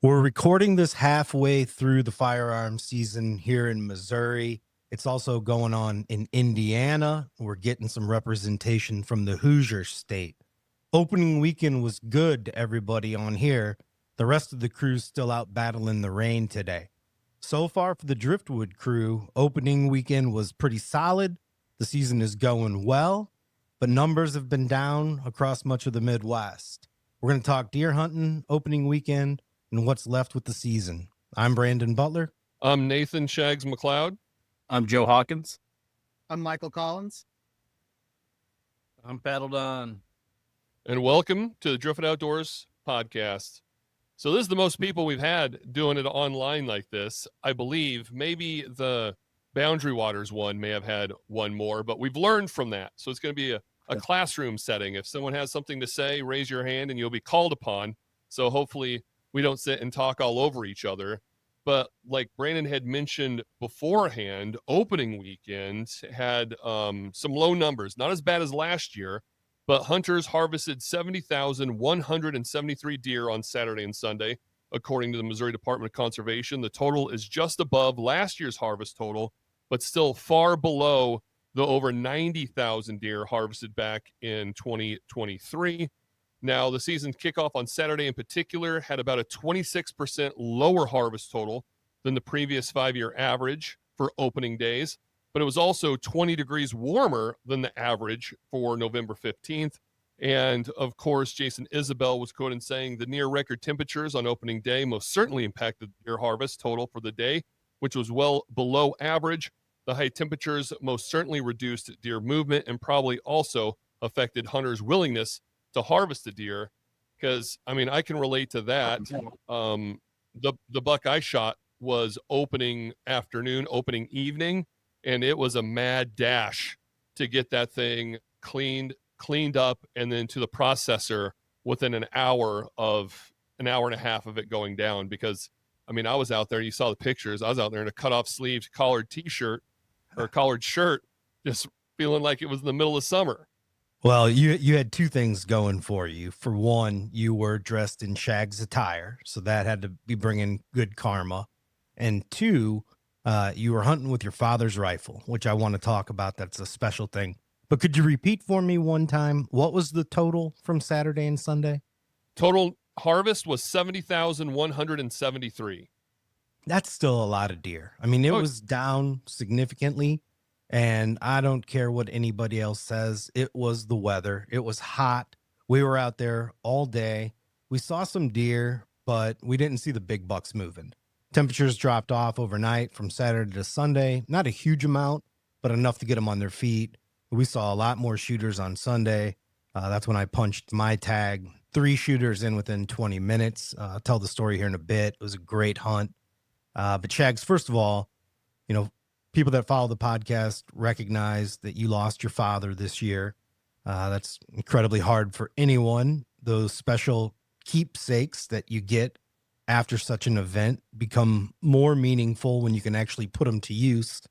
We're recording this halfway through the firearms season here in Missouri. It's also going on in Indiana. We're getting some representation from the Hoosier State. Opening weekend was good to everybody on here. The rest of the crew's still out battling the rain today. So far for the Driftwood crew, opening weekend was pretty solid. The season is going well, but numbers have been down across much of the Midwest. We're going to talk deer hunting opening weekend and what's left with the season. I'm Brandon Butler. I'm Nathan Shags McLeod. I'm Joe Hawkins. I'm Michael Collins. I'm Paddled On. And welcome to the Driftwood Outdoors podcast. So this is the most people we've had doing it online like this. I believe maybe the Boundary Waters one may have had one more, but we've learned from that. So it's going to be a classroom setting. If someone has something to say, raise your hand and you'll be called upon. So hopefully we don't sit and talk all over each other. But like Brandon had mentioned beforehand, opening weekend had some low numbers, not as bad as last year, but hunters harvested 70,173 deer on Saturday and Sunday, according to the Missouri Department of Conservation. The total is just above last year's harvest total, but still far below the over 90,000 deer harvested back in 2023. Now, the season's kickoff on Saturday in particular had about a 26% lower harvest total than the previous 5-year average for opening days, but it was also 20 degrees warmer than the average for November 15th. And of course, Jason Isabel was quoted saying the near record temperatures on opening day most certainly impacted the deer harvest total for the day, which was well below average. The high temperatures most certainly reduced deer movement and probably also affected hunters' willingness to harvest a deer, because I mean I can relate to that. The buck I shot was opening afternoon, opening evening, and it was a mad dash to get that thing cleaned up and then to the processor within an hour and a half of it going down. Because I mean I was out there, you saw the pictures, I was out there in a cut off sleeved collared t-shirt or collared shirt, just feeling like it was in the middle of summer. Well, you had two things going for you. For one, you were dressed in Shags attire, so that had to be bringing good karma. And two, you were hunting with your father's rifle, which I want to talk about. That's a special thing. But could you repeat for me one time, what was the total from Saturday and Sunday? Total harvest was 70,173. That's still a lot of deer. I mean, it was down significantly. And I don't care what anybody else says. It was the weather. It was hot. We were out there all day. We saw some deer, but we didn't see the big bucks moving. Temperatures dropped off overnight from Saturday to Sunday. Not a huge amount, but enough to get them on their feet. We saw a lot more shooters on Sunday. That's when I punched my tag. 3 shooters in within 20 minutes. I'll tell the story here in a bit. It was a great hunt. But Shags, first of all, you know, people that follow the podcast recognize that you lost your father this year. That's incredibly hard for anyone. Those special keepsakes that you get after such an event become more meaningful when you can actually put them to use.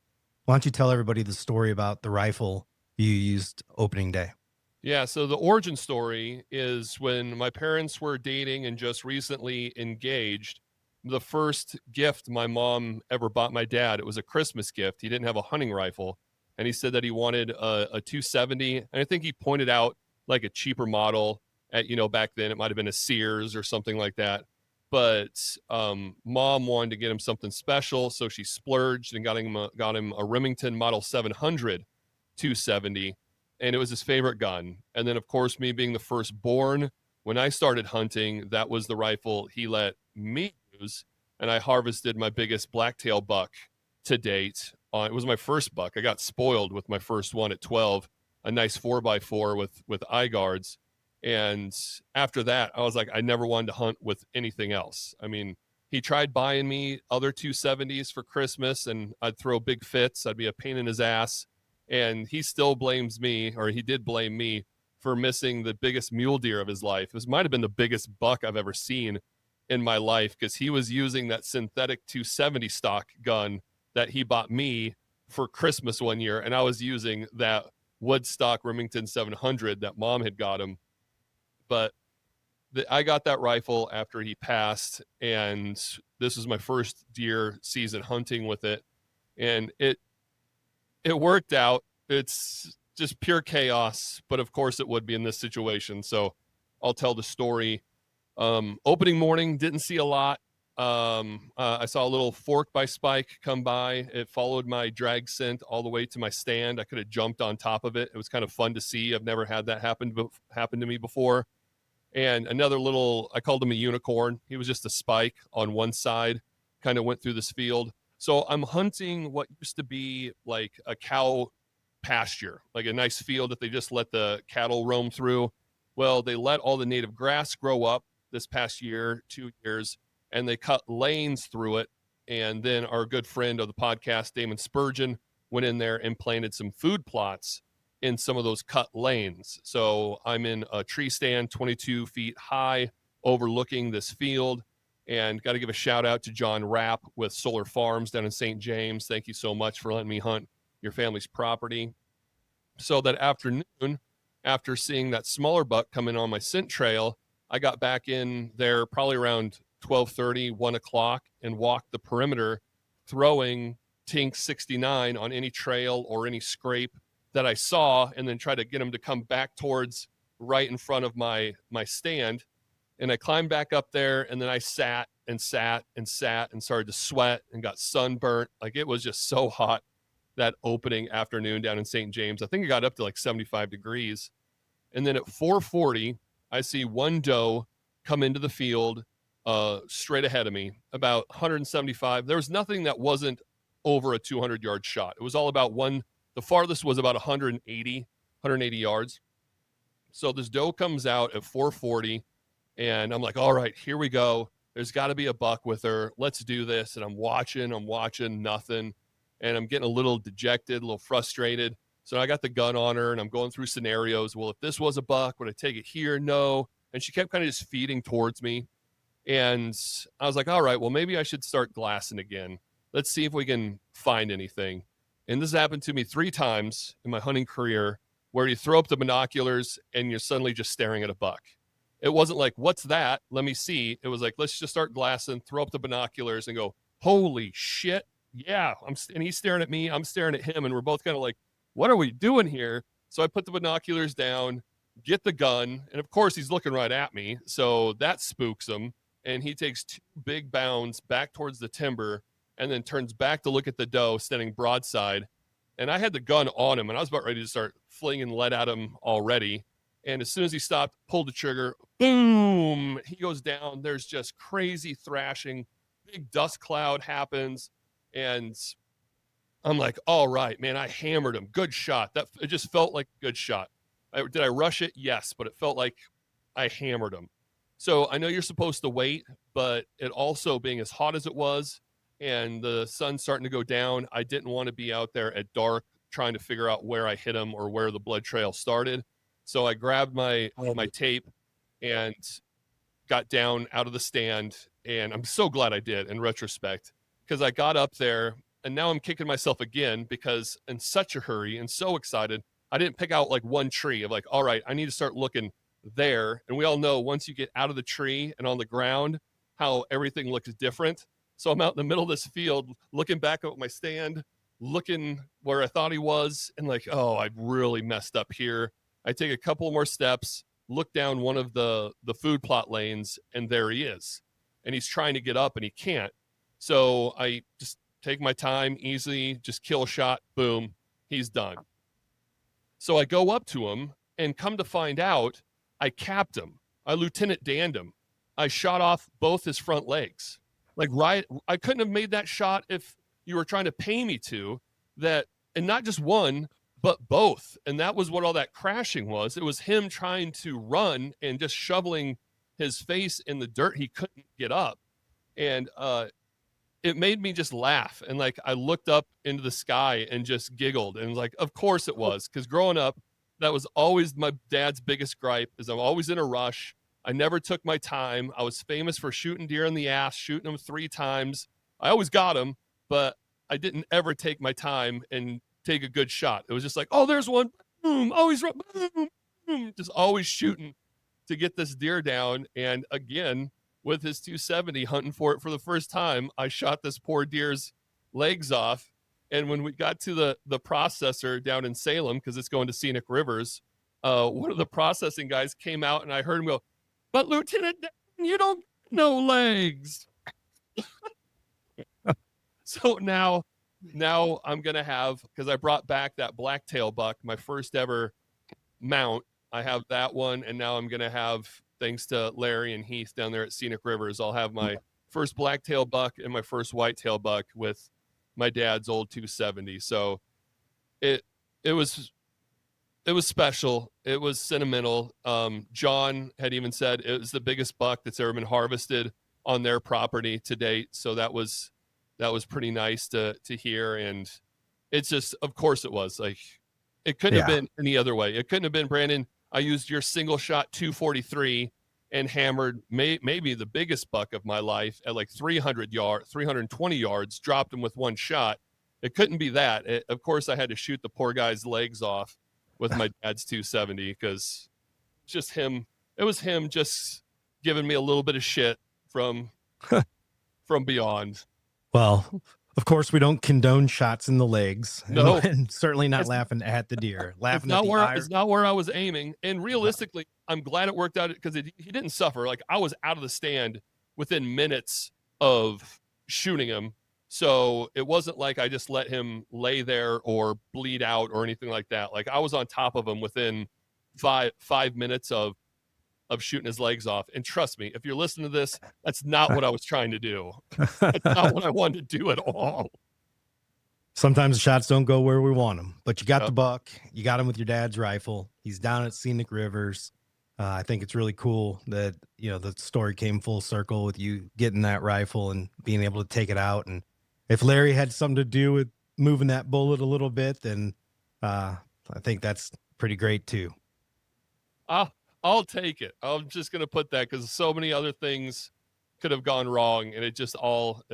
Why don't you tell everybody the story about the rifle you used opening day? Yeah, so the origin story is when my parents were dating and just recently engaged. The first gift my mom ever bought my dad, it was a Christmas gift. He didn't have a hunting rifle, and he said that he wanted a 270. And I think he pointed out like a cheaper model at, back then it might have been a Sears or something like that. But mom wanted to get him something special, so she splurged and got him a Remington Model 700 270, and it was his favorite gun. And then, of course, me being the firstborn, when I started hunting, that was the rifle he let me use, and I harvested my biggest blacktail buck to date. It was my first buck. I got spoiled with my first one at 12, a nice 4x4 with eye guards. And after that, I was like, I never wanted to hunt with anything else. I mean, he tried buying me other 270s for Christmas, and I'd throw big fits. I'd be a pain in his ass. And he still blames me, or he did blame me, for missing the biggest mule deer of his life. This might have been the biggest buck I've ever seen in my life, because he was using that synthetic 270 stock gun that he bought me for Christmas one year, and I was using that Woodstock Remington 700 that mom had got him. But I got that rifle after he passed, and this was my first deer season hunting with it, and it worked out. It's just pure chaos, but of course it would be in this situation. So I'll tell the story. Opening morning, didn't see a lot. I saw a little fork by Spike come by. It followed my drag scent all the way to my stand. I could have jumped on top of it. It was kind of fun to see. I've never had that happen to me before. And another little, I called him a unicorn. He was just a spike on one side, kind of went through this field. So I'm hunting what used to be like a cow pasture, like a nice field that they just let the cattle roam through. Well, they let all the native grass grow up this past year, 2 years, and they cut lanes through it. And then our good friend of the podcast, Damon Spurgeon, went in there and planted some food plots in some of those cut lanes. So I'm in a tree stand 22 feet high overlooking this field, and got to give a shout out to John Rapp with Solar Farms down in St. James. Thank you so much for letting me hunt your family's property. So that afternoon, after seeing that smaller buck come in on my scent trail, I got back in there probably around 12:30, 1 o'clock, and walked the perimeter throwing Tink 69 on any trail or any scrape that I saw, and then try to get him to come back towards right in front of my stand. And I climbed back up there, and then I sat and sat and sat and started to sweat and got sunburnt. Like, it was just so hot that opening afternoon down in St. James. I think it got up to like 75 degrees. And then at 4:40, I see one doe come into the field straight ahead of me, about 175. There was nothing that wasn't over a 200-yard shot. It was all about one. The farthest was about 180 yards. So this doe comes out at 4:40, and I'm like, all right, here we go. There's got to be a buck with her. Let's do this. And I'm watching, nothing. And I'm getting a little dejected, a little frustrated. So I got the gun on her, and I'm going through scenarios. Well, if this was a buck, would I take it here? No. And she kept kind of just feeding towards me. And I was like, all right, well, maybe I should start glassing again. Let's see if we can find anything. And this happened to me 3 times in my hunting career, where you throw up the binoculars and you're suddenly just staring at a buck. It wasn't like, what's that? Let me see. It was like, let's just start glassing, throw up the binoculars and go, holy shit. Yeah. And he's staring at me. I'm staring at him. And we're both kind of like, what are we doing here? So I put the binoculars down, get the gun. And of course he's looking right at me. So that spooks him. And he takes 2 big bounds back towards the timber, and then turns back to look at the doe standing broadside. And I had the gun on him, and I was about ready to start flinging lead at him already. And as soon as he stopped, pulled the trigger, boom, he goes down. There's just crazy thrashing. Big dust cloud happens. And I'm like, all right, man, I hammered him. Good shot. It just felt like a good shot. Did I rush it? Yes, but it felt like I hammered him. So I know you're supposed to wait, but it also being as hot as it was and the sun starting to go down, I didn't want to be out there at dark trying to figure out where I hit him or where the blood trail started. So I grabbed my tape and got down out of the stand. And I'm so glad I did in retrospect, because I got up there and now I'm kicking myself again, because in such a hurry and so excited, I didn't pick out like one tree of like, all right, I need to start looking there. And we all know once you get out of the tree and on the ground, how everything looks different. So I'm out in the middle of this field looking back at my stand, looking where I thought he was, and like, oh, I really messed up here. I take a couple more steps, look down one of the food plot lanes, and there he is. And he's trying to get up and he can't. So I just take my time, easily, just kill shot, boom, he's done. So I go up to him, and come to find out, I capped him. I Lieutenant Danned him. I shot off both his front legs. Like, right, I couldn't have made that shot if you were trying to pay me to. That, and not just one, but both. And that was what all that crashing was. It was him trying to run and just shoveling his face in the dirt. He couldn't get up. And it made me just laugh. And like, I looked up into the sky and just giggled. And like, of course it was. Because growing up, that was always my dad's biggest gripe, is I'm always in a rush. I never took my time. I was famous for shooting deer in the ass, shooting them 3 times. I always got them, but I didn't ever take my time and take a good shot. It was just like, oh, there's one. Boom. Always run. Boom. Boom. Just always shooting. to get this deer down. And again, with his 270 hunting for it for the first time, I shot this poor deer's legs off. And when we got to the processor down in Salem, because it's going to Scenic Rivers, one of the processing guys came out and I heard him go, "But Lieutenant, you don't know legs." So now I'm going to have, because I brought back that blacktail buck, my first ever mount. I have that one. And now I'm going to have, thanks to Larry and Heath down there at Scenic Rivers, I'll have my first blacktail buck and my first whitetail buck with my dad's old 270. So it was special. It was sentimental. John had even said it was the biggest buck that's ever been harvested on their property to date. So that was pretty nice to hear. And it's just, of course it was, like, it couldn't have been any other way. It couldn't have been, Brandon, I used your single shot 243 and hammered maybe the biggest buck of my life at like 320 yards, dropped him with one shot. It couldn't be that. Of course I had to shoot the poor guy's legs off with my dad's 270, because just him, it was him just giving me a little bit of shit from beyond. Well, of course, we don't condone shots in the legs. No. And certainly not laughing at the deer. Laughing at the eye. It's not where I was aiming. And realistically, I'm glad it worked out, because he didn't suffer. Like, I was out of the stand within minutes of shooting him. So it wasn't like I just let him lay there or bleed out or anything like that. Like, I was on top of him within five minutes of shooting his legs off. And trust me, if you're listening to this, that's not what I was trying to do. That's not what I wanted to do at all. Sometimes the shots don't go where we want them, but you got the buck. You got him with your dad's rifle. He's down at Scenic Rivers. I think it's really cool that, the story came full circle with you getting that rifle and being able to take it out. And if Larry had something to do with moving that bullet a little bit, then I think that's pretty great too. I'll take it. I'm just going to put that, because so many other things could have gone wrong, and it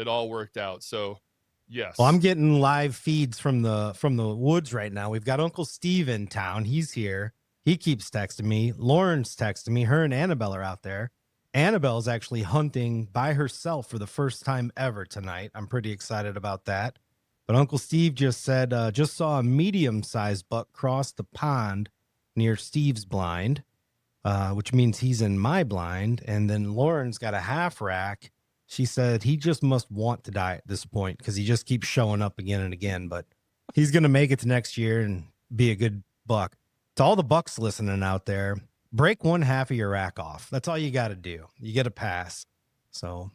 all worked out. So yes. Well, I'm getting live feeds from the woods right now. We've got Uncle Steve in town. He's here. He keeps texting me. Lauren's texting me. Her and Annabelle are out there. Annabelle's actually hunting by herself for the first time ever tonight. I'm pretty excited about that. But Uncle Steve just said, just saw a medium-sized buck cross the pond near Steve's blind, which means he's in my blind. And then Lauren's got a half rack. She said he just must want to die at this point, because he just keeps showing up again and again. But he's going to make it to next year and be a good buck. To all the bucks listening out there, break one half of your rack off. That's all you got to do. You get a pass. So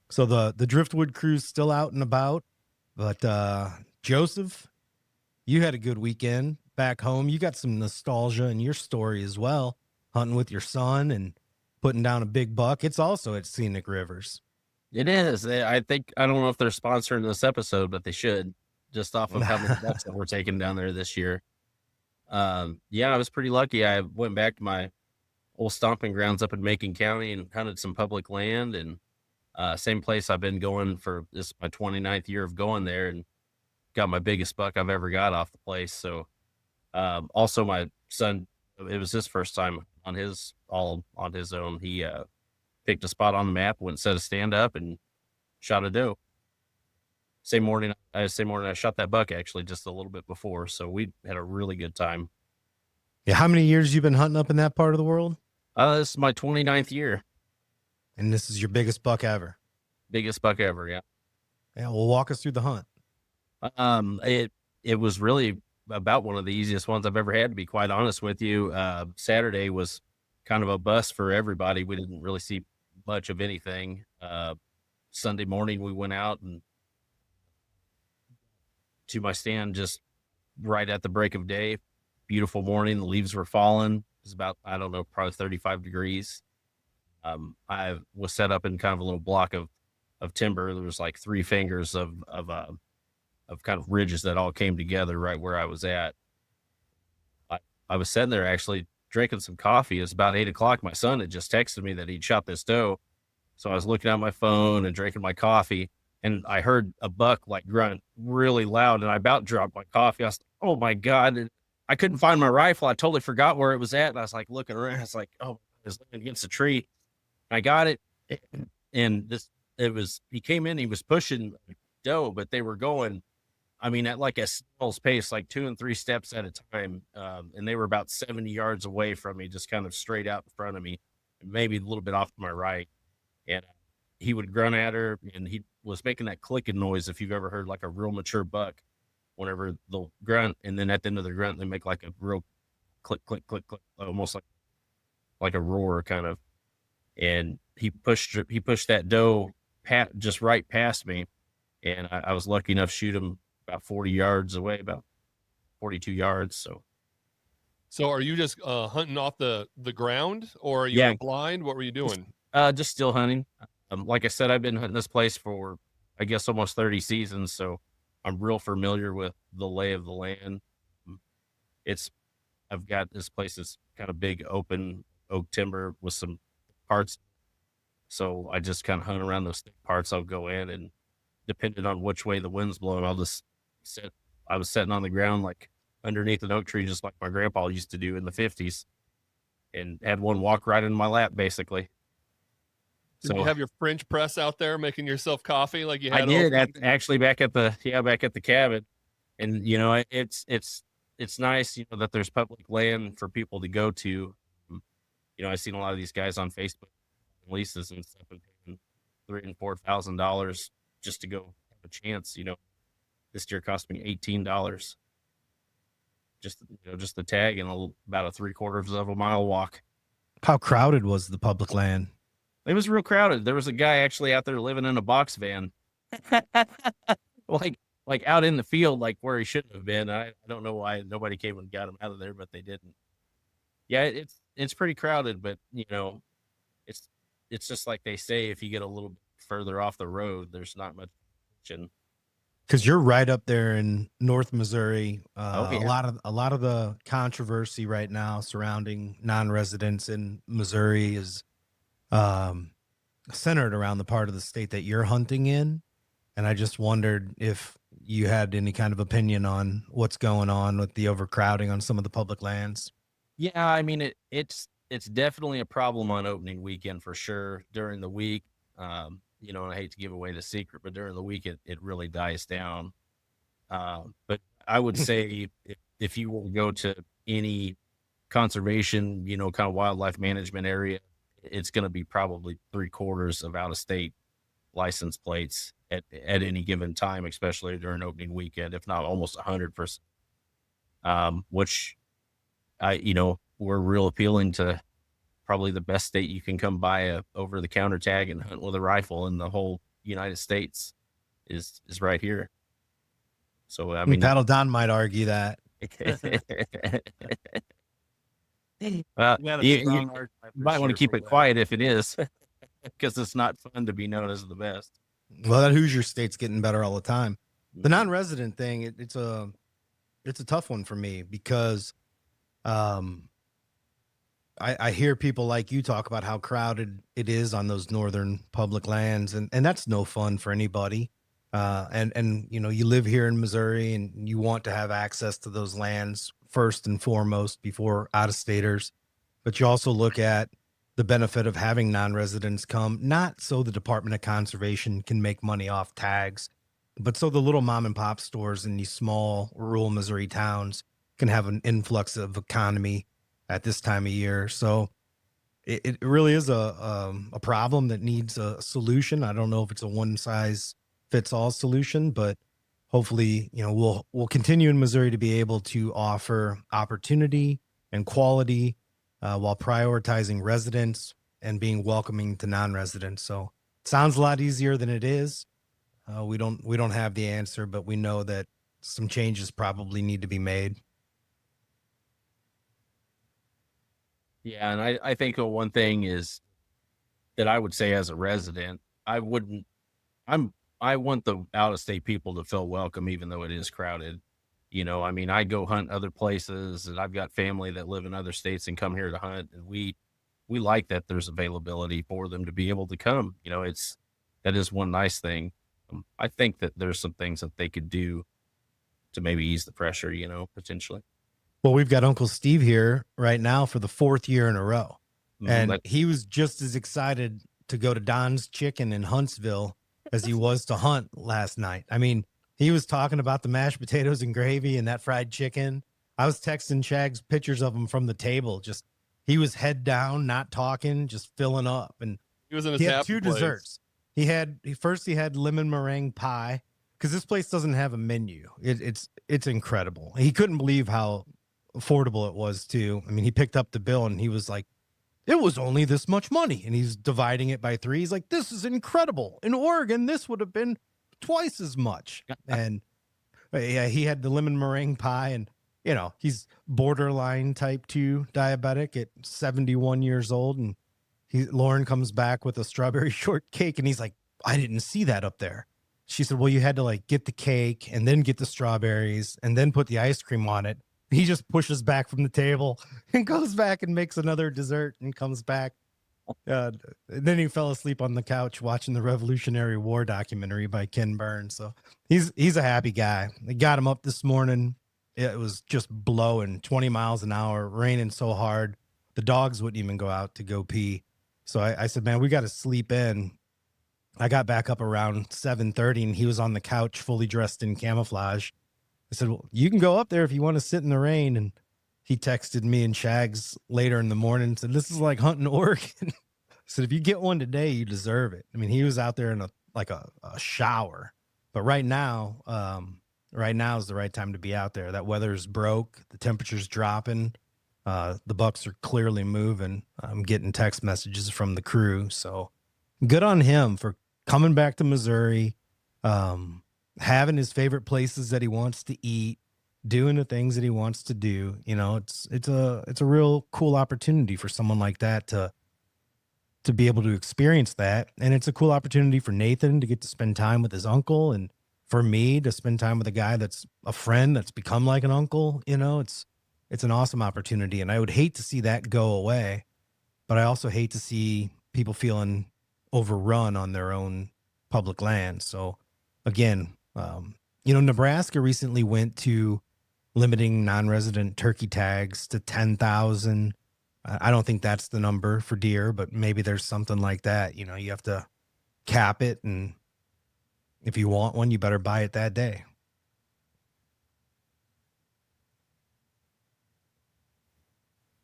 the Driftwood crew's still out and about. But Joseph, you had a good weekend back home. You got some nostalgia in your story as well, hunting with your son and putting down a big buck. It's also at Scenic Rivers. It is. I think, I don't know if they're sponsoring this episode, but they should, just off of how many bucks that we're taking down there this year. I was pretty lucky. I went back to my old stomping grounds up in Macon County and hunted some public land, and same place I've been going for this, my 29th year of going there, and got my biggest buck I've ever got off the place. So also my son, it was his first time all on his own. He picked a spot on the map, went and set a stand up and shot a doe. Same morning I shot that buck, actually, just a little bit before. So we had a really good time. Yeah. How many years you been hunting up in that part of the world? This is my 29th year. And this is your biggest buck ever? Biggest buck ever. Yeah. Yeah. Well, walk us through the hunt. It was really about one of the easiest ones I've ever had, to be quite honest with you. Saturday was kind of a bust for everybody. We didn't really see much of anything. Sunday morning we went out and to my stand just right at the break of day. Beautiful morning. The leaves were falling. It was about, I don't know, probably 35 degrees. I was set up in kind of a little block of timber. There was like 3 fingers of kind of ridges that all came together right where I was at. I was sitting there actually drinking some coffee. It was about 8:00. My son had just texted me that he'd shot this doe. So I was looking at my phone and drinking my coffee, and I heard a buck like grunt really loud, and I about dropped my coffee. I was like, oh my God. And I couldn't find my rifle. I totally forgot where it was at. And I was like looking around. I was like, oh, was leaning against a tree. I got it, and he came in, he was pushing doe, but they were going, I mean, at like a snail's pace, like 2 and 3 steps at a time. And they were about 70 yards away from me, just kind of straight out in front of me, maybe a little bit off to my right. And he would grunt at her, and he was making that clicking noise. If you've ever heard like a real mature buck, whenever they'll grunt, and then at the end of the grunt, they make like a real click, click, click, click, almost like a roar kind of. And he pushed that doe just right past me. And I was lucky enough to shoot him about 40 yards away, about 42 yards. So are you just hunting off the ground, or are you Yeah. blind? What were you doing? Just still hunting. Like I said, I've been hunting this place for, I guess, almost 30 seasons. So I'm real familiar with the lay of the land. I've got this place that's kind of big open oak timber with some parts. So I just kind of hunt around those thick parts. I'll go in, and depending on which way the wind's blowing, I'll just sit. I was sitting on the ground, like underneath an oak tree, just like my grandpa used to do in the 50s, and had one walk right in my lap, basically. Did you have your French press out there making yourself coffee like you had? I did actually back at the cabin. And, you know, it's nice, you know, that there's public land for people to go to. You know, I've seen a lot of these guys on Facebook leases and stuff and paying $3,000 and $4,000 just to go have a chance. You know, this deer cost me $18. Just the tag and about a 3/4 of a mile walk. How crowded was the public land? It was real crowded. There was a guy actually out there living in a box van, like out in the field, like where he shouldn't have been. I don't know why nobody came and got him out of there, but they didn't. Yeah, it's pretty crowded, but you know, it's just like they say, if you get a little bit further off the road, there's not much action. Because you're right up there in North Missouri. Yeah. A lot of the controversy right now surrounding non-residents in Missouri is centered around the part of the state that you're hunting in. And I just wondered if you had any kind of opinion on what's going on with the overcrowding on some of the public lands. Yeah, I mean, it's definitely a problem on opening weekend for sure. During the week, you know, and I hate to give away the secret, but during the week it really dies down. But I would say if you will go to any conservation, you know, kind of wildlife management area, it's going to be probably 3/4 of out of state license plates at any given time, especially during opening weekend, if not almost 100%. Which we're real appealing to probably the best state you can come buy a over the counter tag and hunt with a rifle in the whole United States is right here. So I mean, Paddle Don might argue that. Well, you might want to keep it quiet if it is, because it's not fun to be known as the best. Well, that Hoosier state's getting better all the time. The non-resident thing, it's a tough one for me because I hear people like you talk about how crowded it is on those northern public lands, and that's no fun for anybody. And you know, you live here in Missouri and you want to have access to those lands first and foremost before out-of-staters. But you also look at the benefit of having non-residents come, not so the Department of Conservation can make money off tags, but so the little mom and pop stores in these small rural Missouri towns can have an influx of economy at this time of year. So it really is a problem that needs a solution. I don't know if it's a one size fits all solution, but hopefully, you know, we'll continue in Missouri to be able to offer opportunity and quality while prioritizing residents and being welcoming to non-residents. So it sounds a lot easier than it is. We don't have the answer, but we know that some changes probably need to be made. Yeah, and I think one thing is that I would say as a resident, I want the out-of-state people to feel welcome, even though it is crowded. You know, I mean, I go hunt other places, and I've got family that live in other states and come here to hunt, and we like that there's availability for them to be able to come. You know, that is one nice thing. I think that there's some things that they could do to maybe ease the pressure, you know, potentially. Well, we've got Uncle Steve here right now for the 4th year in a row. And Like, he was just as excited to go to Don's Chicken in Huntsville as he was to hunt last night. I mean, he was talking about the mashed potatoes and gravy and that fried chicken. I was texting Shags pictures of him from the table. Just he was head down, not talking, just filling up. And He was in his he had happy two place. desserts. He had lemon meringue pie because this place doesn't have a menu. It's incredible. He couldn't believe how affordable it was too. I mean, he picked up the bill and he was like, it was only this much money. And he's dividing it by 3. He's like, this is incredible. In Oregon, this would have been twice as much. And yeah, he had the lemon meringue pie. And, you know, he's borderline type 2 diabetic at 71 years old. And Lauren comes back with a strawberry shortcake. And he's like, I didn't see that up there. She said, well, you had to like get the cake and then get the strawberries and then put the ice cream on it. He just pushes back from the table and goes back and makes another dessert and comes back. Then he fell asleep on the couch watching the Revolutionary War documentary by Ken Burns. So he's a happy guy. They got him up this morning. It was just blowing 20 miles an hour, raining so hard. The dogs wouldn't even go out to go pee. So I said, man, we got to sleep in. I got back up around 7:30 and he was on the couch fully dressed in camouflage. I said, well, you can go up there if you want to sit in the rain. And he texted me and Shags later in the morning and said, this is like hunting Oregon. I said, if you get one today, you deserve it. I mean, he was out there in a shower, but right now is the right time to be out there. That weather's broke. The temperature's dropping. The bucks are clearly moving. I'm getting text messages from the crew. So good on him for coming back to Missouri. Having his favorite places that he wants to eat, doing the things that he wants to do. You know, it's a real cool opportunity for someone like that to be able to experience that. And it's a cool opportunity for Nathan to get to spend time with his uncle, and for me to spend time with a guy that's a friend that's become like an uncle. You know, it's an awesome opportunity. And I would hate to see that go away, but I also hate to see people feeling overrun on their own public land. So again, you know, Nebraska recently went to limiting non-resident turkey tags to 10,000. I don't think that's the number for deer, but maybe there's something like that. You know, you have to cap it, and if you want one, you better buy it that day.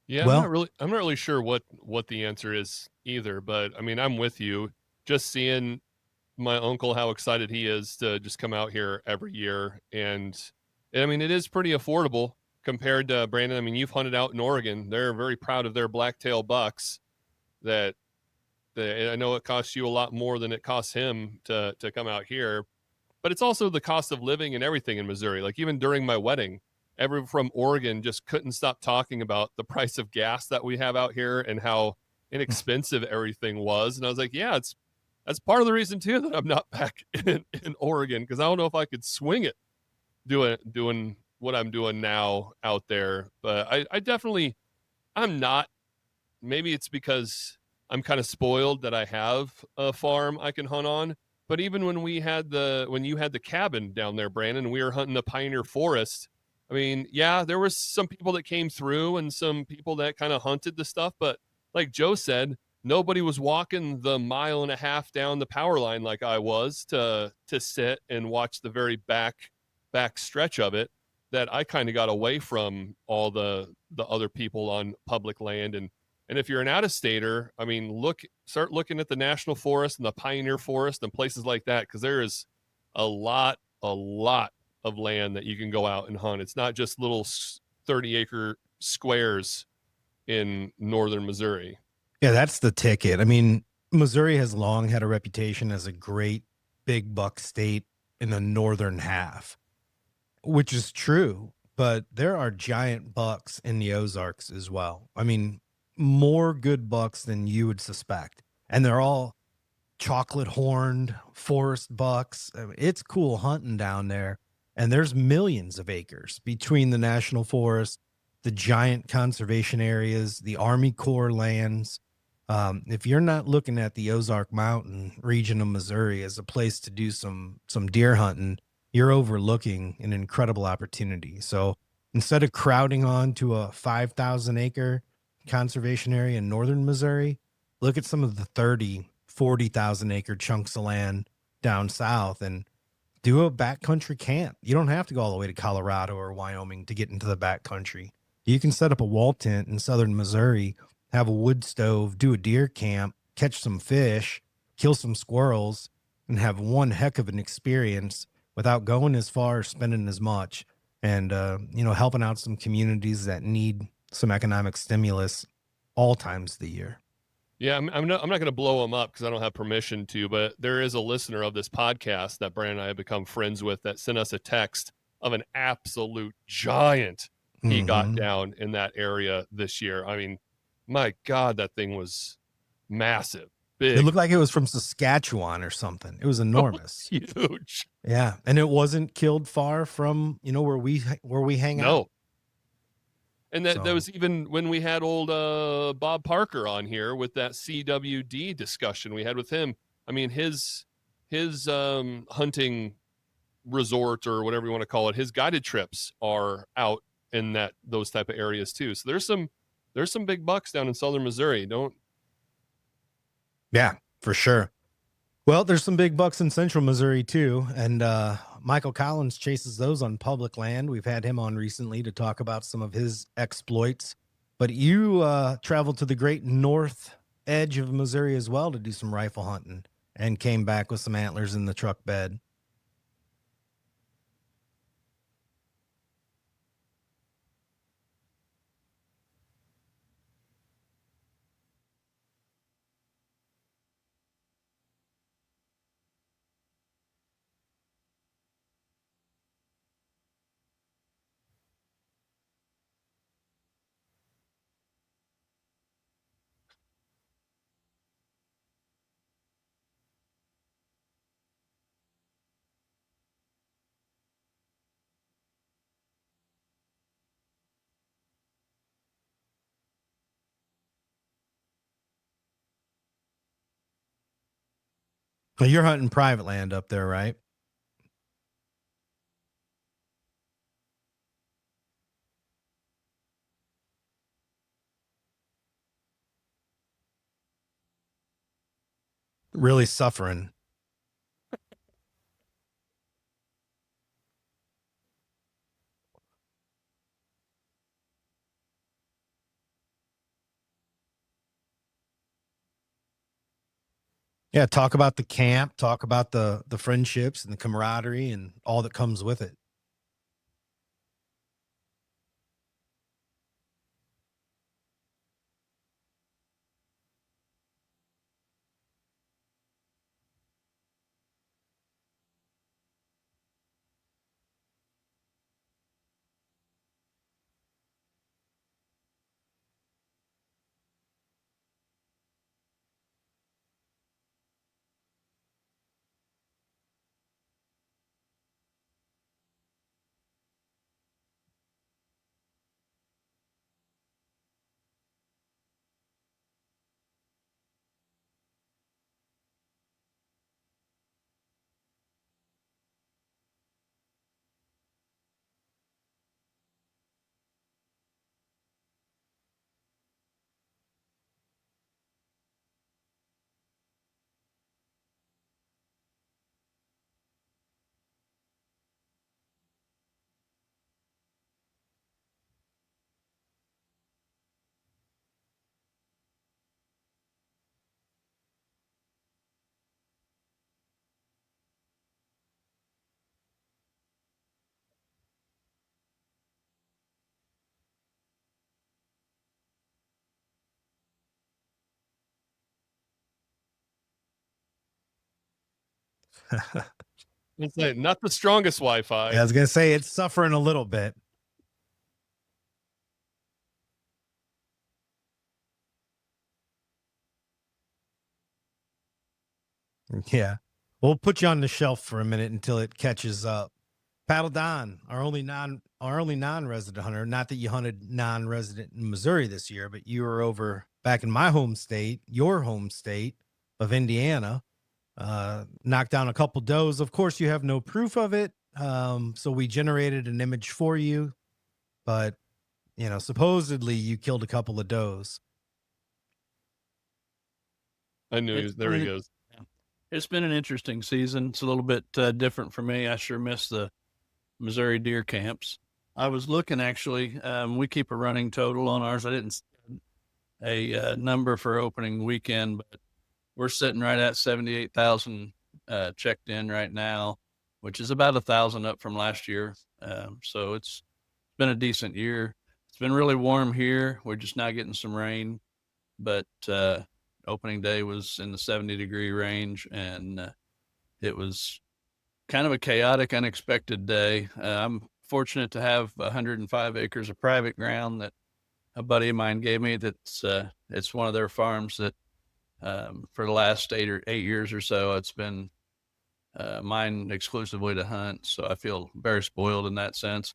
Yeah, Well, I'm not really sure what the answer is either, but I mean, I'm with you. Just seeing my uncle, how excited he is to just come out here every year. And I mean, it is pretty affordable compared to Brandon. I mean, you've hunted out in Oregon. They're very proud of their blacktail bucks that I know it costs you a lot more than it costs him to come out here, but it's also the cost of living and everything in Missouri. Like even during my wedding, everyone from Oregon just couldn't stop talking about the price of gas that we have out here and how inexpensive everything was. And I was like, yeah, that's part of the reason too that I'm not back in Oregon, because I don't know if I could swing it doing what I'm doing now out there. But I definitely, I'm not. Maybe it's because I'm kind of spoiled that I have a farm I can hunt on. But even when you had the cabin down there, Brandon, we were hunting the Pioneer Forest. I mean, yeah, there was some people that came through and some people that kind of hunted the stuff, but like Joe said, nobody was walking the 1.5 miles down the power line like I was to sit and watch the very back stretch of it, that I kind of got away from all the other people on public land. And if you're an out-of-stater, I mean, start looking at the National Forest and the Pioneer Forest and places like that, because there is a lot of land that you can go out and hunt. It's not just little 30-acre squares in northern Missouri. Yeah, that's the ticket. I mean, Missouri has long had a reputation as a great big buck state in the northern half, which is true, but there are giant bucks in the Ozarks as well. I mean, more good bucks than you would suspect. And they're all chocolate horned forest bucks. I mean, it's cool hunting down there. And there's millions of acres between the National Forest, the giant conservation areas, the Army Corps lands. If you're not looking at the Ozark Mountain region of Missouri as a place to do some deer hunting, you're overlooking an incredible opportunity. So instead of crowding on to a 5,000 acre conservation area in northern Missouri. Look at some of the 30, 40,000 acre chunks of land down south and do a backcountry camp. You don't have to go all the way to Colorado or Wyoming to get into the backcountry. You can set up a wall tent in southern Missouri, have a wood stove, do a deer camp, catch some fish, kill some squirrels, and have one heck of an experience without going as far, spending as much, and helping out some communities that need some economic stimulus all times of the year. Yeah, I'm not going to blow him up because I don't have permission to, but there is a listener of this podcast that Brandon and I have become friends with that sent us a text of an absolute giant he got down in that area this year. I mean, my God, that thing was massive, big. It looked like it was from Saskatchewan or something. It was enormous. Huge. Yeah, and it wasn't killed far from, where we hang out. No. And that was even when we had old Bob Parker on here with that CWD discussion we had with him. I mean, his hunting resort or whatever you want to call it, his guided trips are out in those type of areas too. So there's some big bucks down in southern Missouri. Yeah, for sure. Well, there's some big bucks in central Missouri too, and Michael Collins chases those on public land. We've had him on recently to talk about some of his exploits. But you traveled to the great north edge of Missouri as well to do some rifle hunting and came back with some antlers in the truck bed. Well, you're hunting private land up there, right? Really suffering. Yeah, talk about the camp, talk about the friendships and the camaraderie and all that comes with it. It's not the strongest Wi-Fi. Yeah, I was going to say it's suffering a little bit. Yeah. We'll put you on the shelf for a minute until it catches up. Paddle Don, our only non-resident hunter. Not that you hunted non-resident in Missouri this year, but you were over back in my home state, your home state of Indiana. Knocked down a couple does. Of course, you have no proof of it. So we generated an image for you, but supposedly you killed a couple of does. I knew there he goes. It's been an interesting season. It's a little bit different for me. I sure miss the Missouri deer camps. I was looking actually. We keep a running total on ours. I didn't set a number for opening weekend, but we're sitting right at 78,000 checked in right now, which is about 1,000 up from last year. So it's been a decent year. It's been really warm here. We're just now getting some rain, but opening day was in the 70-degree range, and it was kind of a chaotic, unexpected day. I'm fortunate to have 105 acres of private ground that a buddy of mine gave me. That's it's one of their farms that for the last 8 years or so, it's been mine exclusively to hunt. So I feel very spoiled in that sense.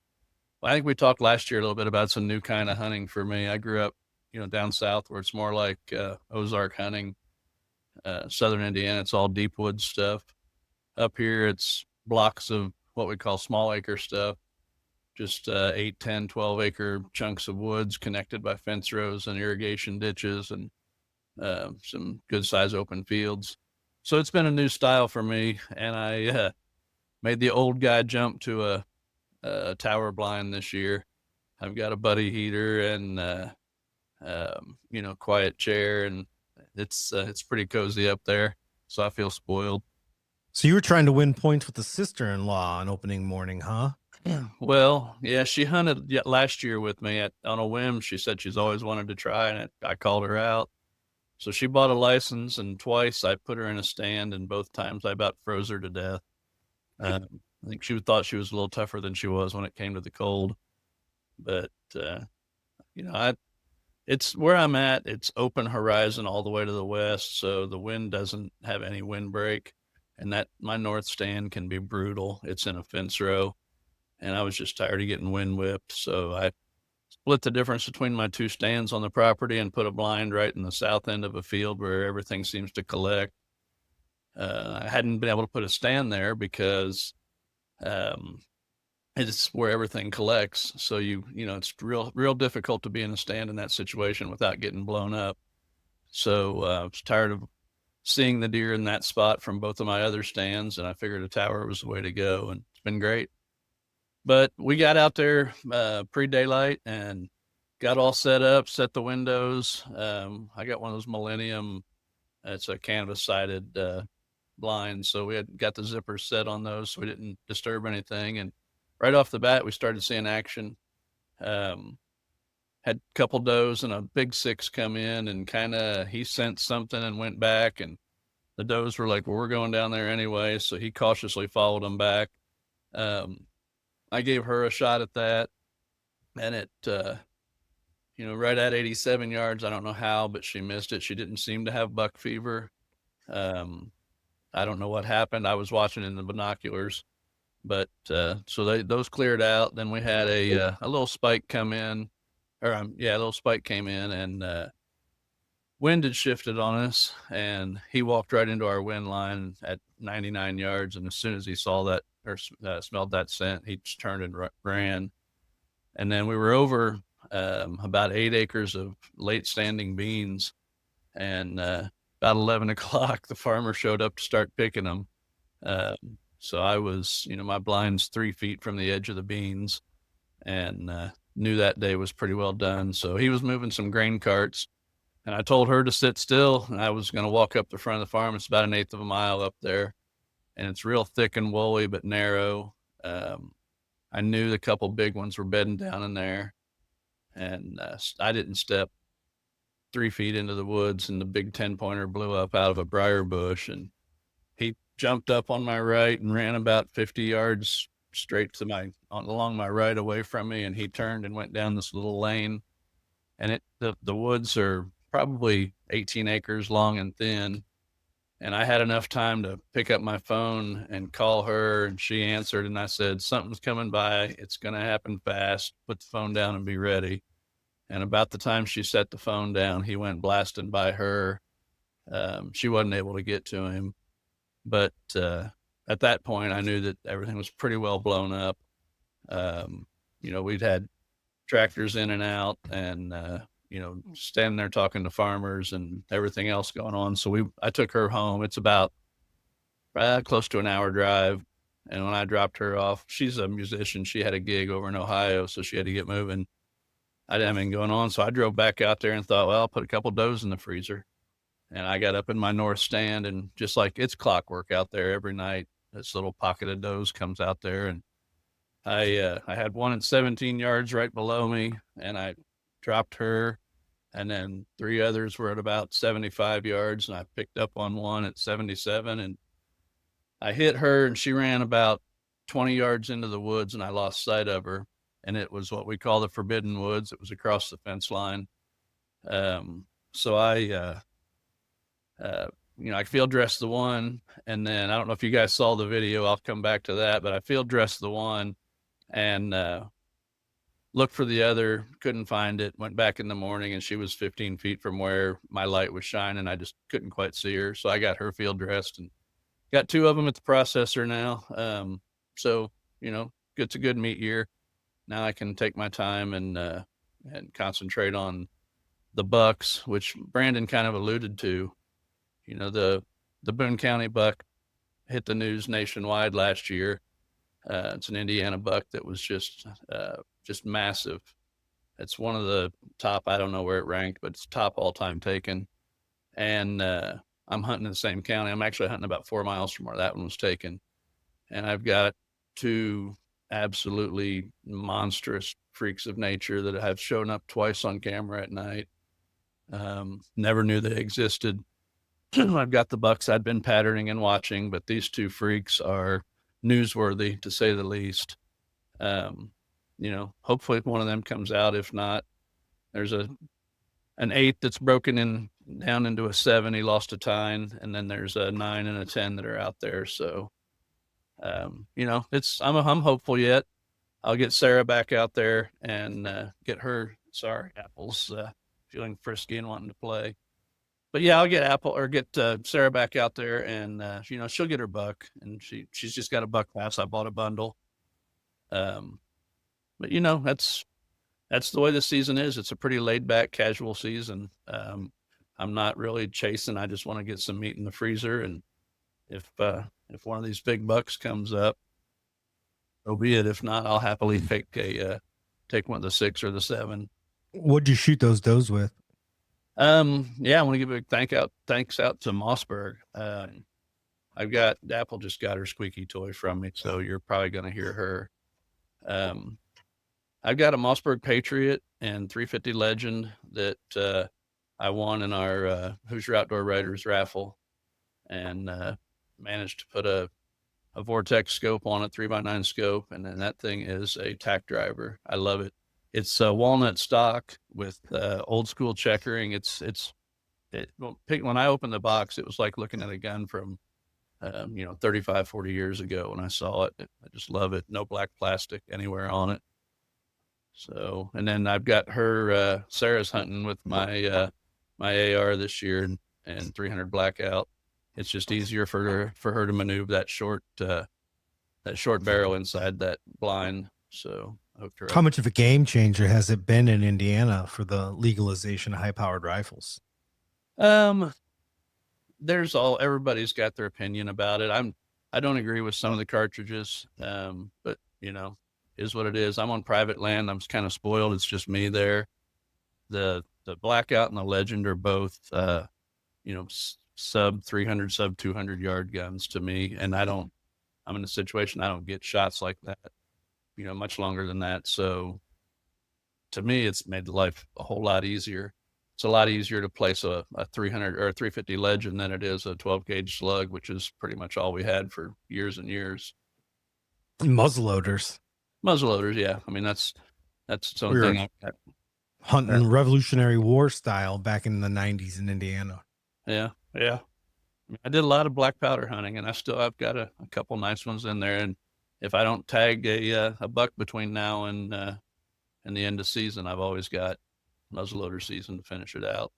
I think we talked last year a little bit about some new kind of hunting for me. I grew up, down south where it's more like Ozark hunting, southern Indiana. It's all deep wood stuff. Up here, it's blocks of what we call small acre stuff, just 8, 10, 12 acre chunks of woods connected by fence rows and irrigation ditches and some good size open fields. So it's been a new style for me, and I made the old guy jump to a tower blind this year. I've got a buddy heater and quiet chair, and it's pretty cozy up there. So I feel spoiled. So you were trying to win points with the sister-in-law on opening morning, huh? Well, yeah, she hunted last year with me on a whim. She said she's always wanted to try, and I called her out. So she bought a license, and twice I put her in a stand, and both times I about froze her to death. I think she thought she was a little tougher than she was when it came to the cold. But, it's where I'm at. It's open horizon all the way to the west, so the wind doesn't have any windbreak, and that my north stand can be brutal. It's in a fence row, and I was just tired of getting wind whipped, so I split the difference between my two stands on the property and put a blind right in the south end of a field where everything seems to collect. I hadn't been able to put a stand there because it's where everything collects. So it's real difficult to be in a stand in that situation without getting blown up. So I was tired of seeing the deer in that spot from both of my other stands, and I figured a tower was the way to go, and it's been great. But we got out there pre-daylight and got all set up, set the windows. I got one of those Millennium, it's a canvas-sided blind, so we had got the zippers set on those so we didn't disturb anything. And right off the bat, we started seeing action. Had a couple does and a big 6 come in, and he sensed something and went back, and the does were like, well, we're going down there anyway, so he cautiously followed them back. I gave her a shot at that, and it, right at 87 yards, I don't know how, but she missed it. She didn't seem to have buck fever. I don't know what happened. I was watching in the binoculars, but so those cleared out. Then we had a little spike come in, a little spike came in, and wind had shifted on us, and he walked right into our wind line at 99 yards. And as soon as he saw that or smelled that scent, he just turned and ran. And then we were over about 8 acres of late standing beans, and about 11 o'clock, the farmer showed up to start picking them. So I was, my blind's 3 feet from the edge of the beans, and knew that day was pretty well done. So he was moving some grain carts, and I told her to sit still, and I was going to walk up the front of the farm. It's about 1/8 of a mile up there, and it's real thick and woolly but narrow. I knew the couple big ones were bedding down in there, and I didn't step 3 feet into the woods, and the big 10-pointer blew up out of a briar bush, and he jumped up on my right and ran about 50 yards straight to along my right away from me, and he turned and went down this little lane. And the woods are probably 18 acres long and thin, and I had enough time to pick up my phone and call her, and she answered, and I said, something's coming by. It's going to happen fast. Put the phone down and be ready. And about the time she set the phone down, he went blasting by her. She wasn't able to get to him. But at that point, I knew that everything was pretty well blown up. We'd had tractors in and out, and standing there talking to farmers and everything else going on. So I took her home. It's about close to an hour drive. And when I dropped her off, she's a musician. She had a gig over in Ohio, so she had to get moving. I didn't have anything going on. So I drove back out there and thought, well, I'll put a couple does in the freezer. And I got up in my north stand, and just like it's clockwork out there every night, this little pocket of does comes out there. And I had one at 17 yards right below me, and I dropped her. And then 3 others were at about 75 yards, and I picked up on one at 77, and I hit her, and she ran about 20 yards into the woods, and I lost sight of her. And it was what we call the Forbidden Woods. It was across the fence line. So I field dressed the one, and then I don't know if you guys saw the video. I'll come back to that, but I field dressed the one and looked for the other, couldn't find it, went back in the morning, and she was 15 feet from where my light was shining. I just couldn't quite see her. So I got her field dressed and got 2 of them at the processor now. So, it's a good meat year. Now I can take my time and concentrate on the bucks, which Brandon kind of alluded to. The Boone County buck hit the news nationwide last year. It's an Indiana buck that was just massive. It's one of the top, I don't know where it ranked, but it's top all-time taken. And I'm hunting in the same county. I'm actually hunting about 4 miles from where that one was taken. And I've got 2 absolutely monstrous freaks of nature that have shown up twice on camera at night. Never knew they existed. I've got the bucks I'd been patterning and watching, but these 2 freaks are newsworthy, to say the least. Hopefully one of them comes out. If not, there's an 8 that's broken down into a 7. He lost a tine, and then there's a 9 and a 10 that are out there. So, I'm hopeful yet. I'll get Sarah back out there and get her. Sorry, Apple's feeling frisky and wanting to play. But yeah, I'll get Sarah back out there, and she'll get her buck, and she's just got a buck pass. I bought a bundle. But that's the way the season is. It's a pretty laid back, casual season. I'm not really chasing. I just want to get some meat in the freezer, and if one of these big bucks comes up, so be it. If not, I'll happily take one of the 6 or the 7. What'd you shoot those does with? I want to give a thanks out to Mossberg. Apple just got her squeaky toy from me, so you're probably going to hear her. I've got a Mossberg Patriot and 350 Legend that I won in our Hoosier Outdoor Writers raffle, and managed to put a Vortex scope on it, 3x9 scope, and then that thing is a tack driver. I love it. It's a walnut stock with old school checkering. When I opened the box, it was like looking at a gun from 35, 40 years ago when I saw it. I just love it. No black plastic anywhere on it. So, and then I've got her, Sarah's hunting with my AR this year and 300 blackout. It's just easier for her to maneuver that short barrel inside that blind. So I hooked her up. How much of a game changer has it been in Indiana for the legalization of high-powered rifles? Everybody's got their opinion about it. I don't agree with some of the cartridges, but is what it is. I'm on private land. I'm kind of spoiled. It's just me there. The blackout and the Legend are both sub 300, sub 200 yard guns to me, and I'm in a situation I don't get shots like that much longer than that. So to me, it's made life a whole lot easier. It's a lot easier to place a 300 or a 350 Legend than it is a 12 gauge slug, which is pretty much all we had for years and years. Muzzleloaders, yeah. I mean, that's its own thing. Hunting Revolutionary War style back in the 90s in Indiana. Yeah. I did a lot of black powder hunting, and I've got a couple nice ones in there. And if I don't tag a buck between now and the end of season, I've always got muzzleloader season to finish it out.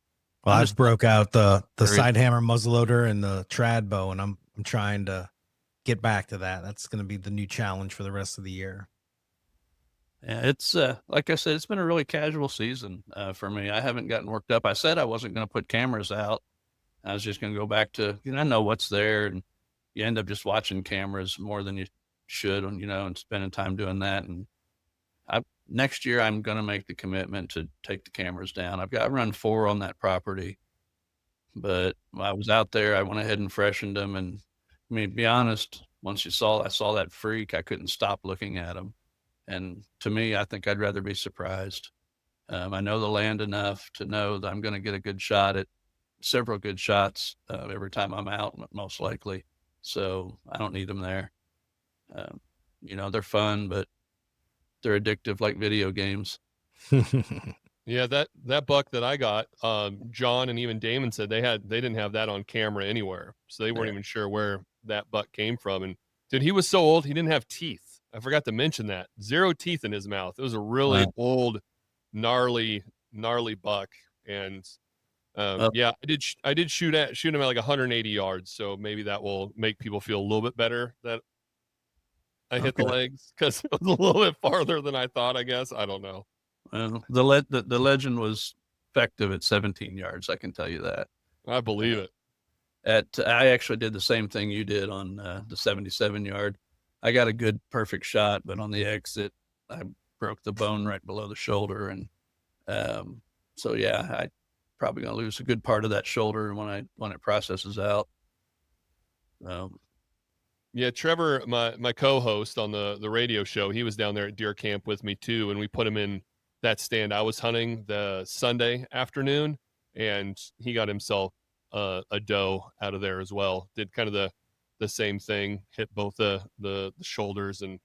Well, I just broke out the side hammer muzzleloader and the trad bow, and I'm trying to get back to that. That's going to be the new challenge for the rest of the year. Yeah, it's like I said, it's been a really casual season for me. I haven't gotten worked up. I said I wasn't going to put cameras out. I was just going to go back to, I know what's there, and you end up just watching cameras more than you should, and spending time doing that. And next year I'm going to make the commitment to take the cameras down. I've got run 4 on that property, but when I was out there, I went ahead and freshened them. And I mean, to be honest, once I saw that freak, I couldn't stop looking at him. And to me, I think I'd rather be surprised. I know the land enough to know that I'm going to get a good shot at several good shots every time I'm out, most likely. So I don't need them there. They're fun, but they're addictive like video games. Yeah, that buck that I got, John and even Damon said they didn't have that on camera anywhere, so they weren't even sure where that buck came from. And dude, he was so old he didn't have teeth. I forgot to mention that. 0 teeth in his mouth. It was a really old, gnarly buck. And yeah, I did shoot him at like 180 yards, so maybe that will make people feel a little bit better that I hit the legs, because it was a little bit farther than I thought, I guess. I don't know. The legend was effective at 17 yards. I can tell you that. I believe it. I actually did the same thing you did on the 77 yard. I got a good, perfect shot, but on the exit, I broke the bone right below the shoulder. And so, yeah, I probably going to lose a good part of that shoulder when it processes out. Yeah, Trevor, my co-host on the radio show, he was down there at deer camp with me too, and we put him in that stand I was hunting the Sunday afternoon, and he got himself a doe out of there as well. Did kind of the same thing, hit both the shoulders, and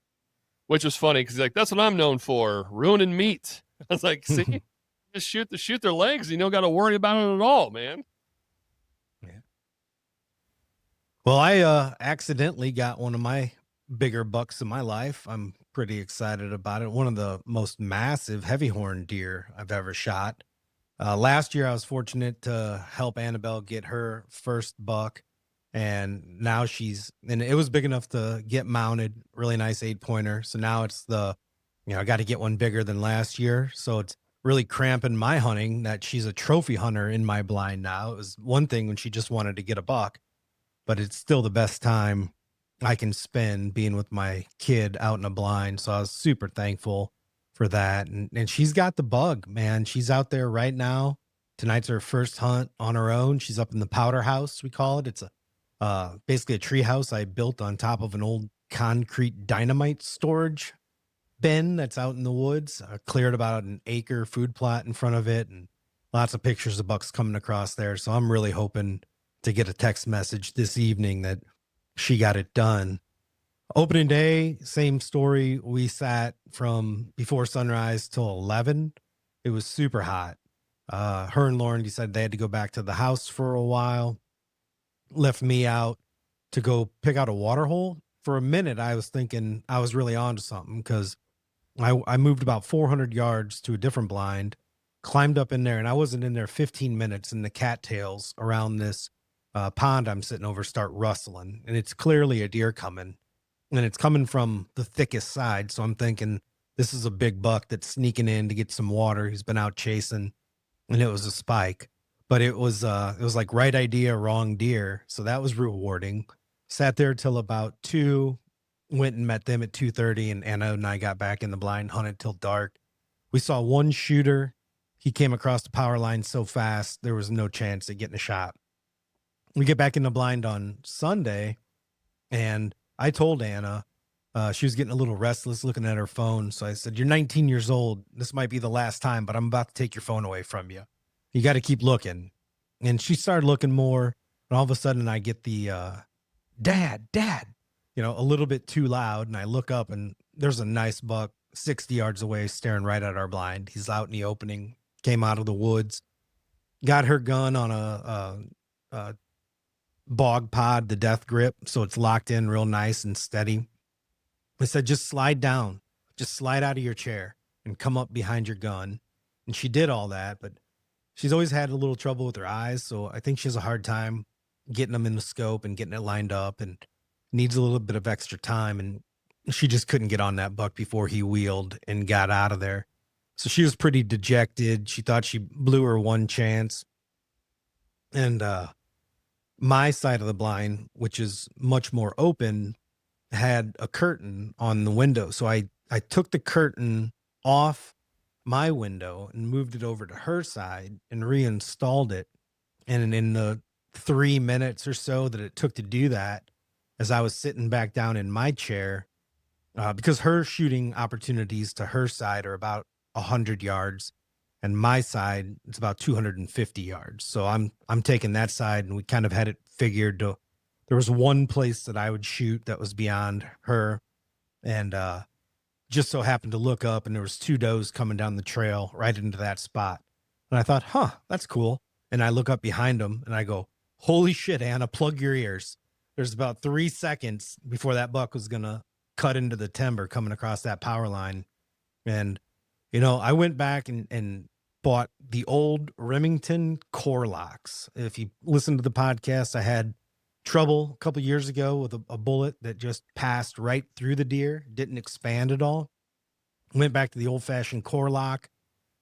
which was funny because he's like, that's what I'm known for, ruining meat. I was like, see, just shoot their legs, you don't got to worry about it at all, man. Yeah. Well, I accidentally got one of my bigger bucks in my life. I'm pretty excited about it. One of the most massive heavy horn deer I've ever shot. Last year, I was fortunate to help Annabelle get her first buck, and now and it was big enough to get mounted. Really nice 8-pointer. So now it's I got to get one bigger than last year. So it's really cramping my hunting that she's a trophy hunter in my blind now. It was one thing when she just wanted to get a buck, but it's still the best time I can spend being with my kid out in a blind. So I was super thankful for that. And she's got the bug, man. She's out there right now. Tonight's her first hunt on her own. She's up in the powder house, we call it. It's basically a tree house I built on top of an old concrete dynamite storage bin that's out in the woods. I cleared about an acre food plot in front of it, and lots of pictures of bucks coming across there. So I'm really hoping to get a text message this evening that she got it done. Opening day, same story. We sat from before sunrise till 11. It was super hot. Her and Lauren decided they had to go back to the house for a while. Left me out to go pick out a water hole. For a minute, I was thinking I was really onto something, because I moved about 400 yards to a different blind, climbed up in there, and I wasn't in there 15 minutes, and the cattails around this pond I'm sitting over start rustling, and it's clearly a deer coming, and it's coming from the thickest side. So I'm thinking this is a big buck that's sneaking in to get some water. He's been out chasing, and it was a spike, but it was like right idea, wrong deer. So that was rewarding. Sat there till about 2, went and met them at 2:30, and Anna and I got back in the blind, hunted till dark. We saw one shooter. He came across the power line so fast, there was no chance of getting a shot. We get back in the blind on Sunday, and I told Anna, she was getting a little restless looking at her phone. So I said, you're 19 years old. This might be the last time, but I'm about to take your phone away from you. You got to keep looking. And she started looking more. And all of a sudden I get the, dad, a little bit too loud. And I look up, and there's a nice buck 60 yards away staring right at our blind. He's out in the opening, came out of the woods, got her gun on a bog pod, the death grip. So it's locked in real nice and steady. I said, just slide down, just slide out of your chair and come up behind your gun. And she did all that, but she's always had a little trouble with her eyes. So I think she has a hard time getting them in the scope and getting it lined up, and needs a little bit of extra time. And she just couldn't get on that buck before he wheeled and got out of there. So she was pretty dejected. She thought she blew her one chance. And my side of the blind, which is much more open, had a curtain on the window. So I took the curtain off my window and moved it over to her side and reinstalled it. And in the 3 minutes or so that it took to do that, as I was sitting back down in my chair, because her shooting opportunities to her side are about 100 yards, and my side it's about 250 yards. So I'm taking that side, and we kind of had it figured to. There was one place that I would shoot that was beyond her, and just so happened to look up, and there was 2 does coming down the trail right into that spot. And I thought, that's cool. And I look up behind them, and I go, holy shit, Anna, plug your ears. There's about 3 seconds before that buck was going to cut into the timber coming across that power line. And, I went back and bought the old Remington core locks. If you listen to the podcast, I had trouble a couple years ago with a bullet that just passed right through the deer, didn't expand at all. Went back to the old fashioned core lock,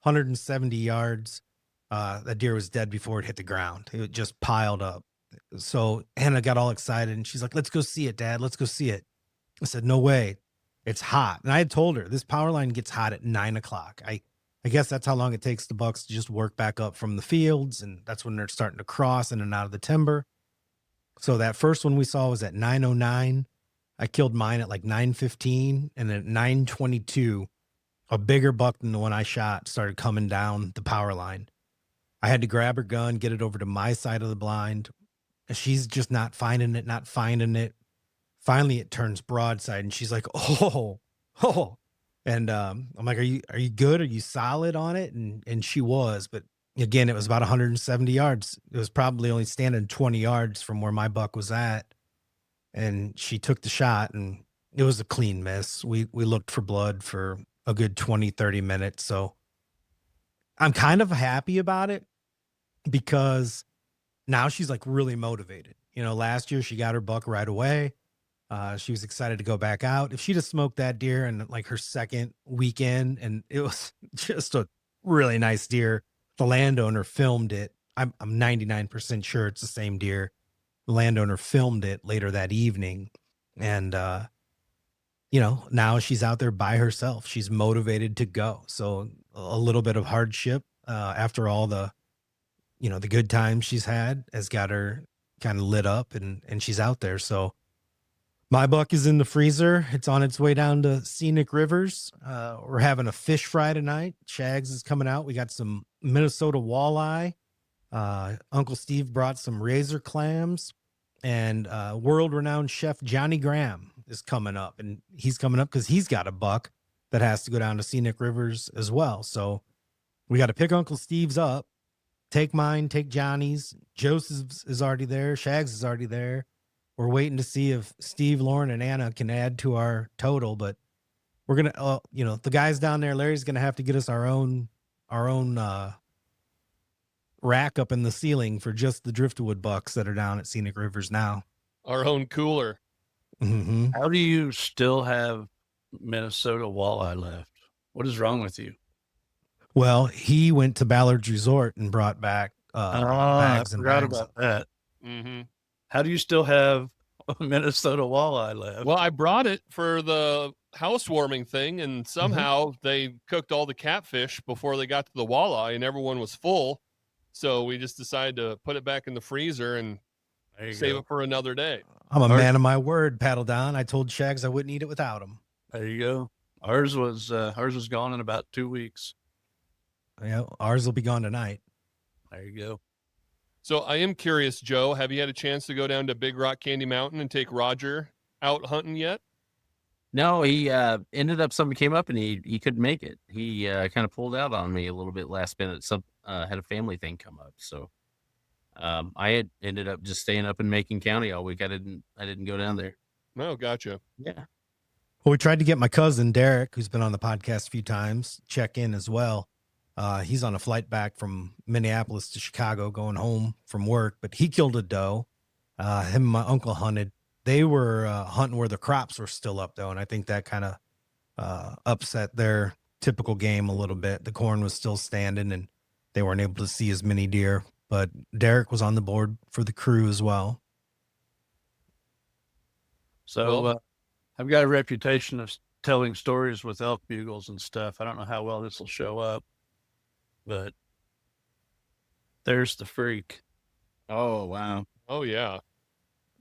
170 yards. That deer was dead before it hit the ground. It just piled up. So Hannah got all excited and she's like, let's go see it, Dad. Let's go see it. I said, no way. It's hot. And I had told her this power line gets hot at 9 o'clock. I guess that's how long it takes the bucks to just work back up from the fields. And that's when they're starting to cross in and out of the timber. So that first one we saw was at 9:09. I killed mine at like 9:15. And then at 9:22, a bigger buck than the one I shot started coming down the power line. I had to grab her gun, get it over to my side of the blind. She's just not finding it. Finally, it turns broadside, and she's like, "Oh." And I'm like, "Are you good? Are you solid on it?" And she was, but again, it was about 170 yards. It was probably only standing 20 yards from where my buck was at, and she took the shot, and it was a clean miss. We looked for blood for a good 20, 30 minutes. So I'm kind of happy about it because now she's like really motivated. Last year she got her buck right away. She was excited to go back out. If she'd have smoked that deer in like her second weekend, and it was just a really nice deer, the landowner filmed it. I'm 99% sure it's the same deer. The landowner filmed it later that evening. And, now she's out there by herself. She's motivated to go. So a little bit of hardship after all the good times she's had has got her kind of lit up and she's out there. So my buck is in the freezer. It's on its way down to Scenic Rivers. We're having a fish fry tonight. Shags is coming out. We got some Minnesota walleye. Uncle Steve brought some razor clams, and world-renowned chef Johnny Graham is coming up, and he's coming up because he's got a buck that has to go down to Scenic Rivers as well. So we got to pick Uncle Steve's up, take mine, take Johnny's. Joseph's is already there. Shags is already there. We're waiting to see if Steve, Lauren, and Anna can add to our total, but we're going to, the guys down there, Larry's going to have to get us our own rack up in the ceiling for just the driftwood bucks that are down at Scenic Rivers now. Our own cooler. Mm-hmm. How do you still have Minnesota walleye left? What is wrong with you? Well, he went to Ballard's Resort and brought back bags and forgot bags. about that. Mm-hmm. How do you still have Minnesota walleye left? Well, I brought it for the housewarming thing, and somehow they cooked all the catfish before they got to the walleye, and everyone was full. So we just decided to put it back in the freezer and save it for another day. I'm a man of my word, Paddle Down. I told Shags I wouldn't eat it without him. There you go. Ours was gone in about 2 weeks. Yeah, ours will be gone tonight. There you go. So I am curious, Joe, have you had a chance to go down to Big Rock Candy Mountain and take Roger out hunting yet? No, he ended up, something came up and he couldn't make it. He kind of pulled out on me a little bit last minute. Some had a family thing come up. So I had ended up just staying up in Macon County all week. I didn't go down there. No, gotcha. Yeah. Well, we tried to get my cousin Derek, who's been on the podcast a few times, check in as well. He's on a flight back from Minneapolis to Chicago going home from work, but he killed a doe. Him and my uncle hunted They were hunting where the crops were still up, though, and I think that kind of upset their typical game a little bit. The corn was still standing, and they weren't able to see as many deer. But Derek was on the board for the crew as well. So Well- I've got a reputation of telling stories with elk bugles and stuff. I don't know how well this will show up, but there's the freak. Oh wow. Oh yeah.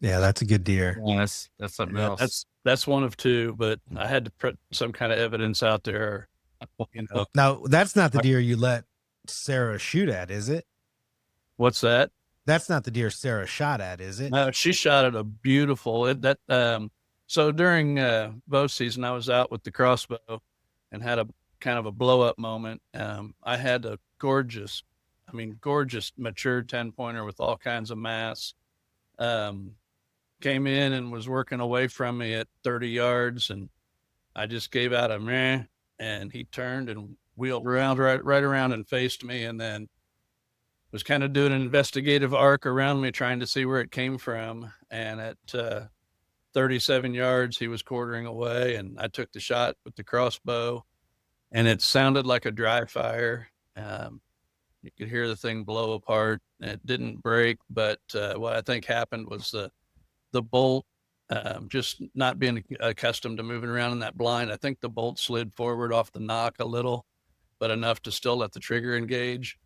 Yeah, that's a good deer. Yeah, that's something Yeah, else. that's one of two, but I had to put some kind of evidence out there. You know, Now, that's not the deer you let Sarah shoot at, is it? what's that? That's not the deer Sarah shot at, is it? No, she shot at a beautiful so during bow season I was out with the crossbow and had a kind of a blow up moment. I had a gorgeous mature 10-pointer with all kinds of mass. Came in and was working away from me at 30 yards, and I just gave out a meh, and he turned and wheeled around right around and faced me, and then was kind of doing an investigative arc around me, trying to see where it came from. And at 37 yards, he was quartering away, and I took the shot with the crossbow, and it sounded like a dry fire. You could hear the thing blow apart. It didn't break, but what I think happened was the bolt, just not being accustomed to moving around in that blind, I think the bolt slid forward off the knock a little, but enough to still let the trigger engage.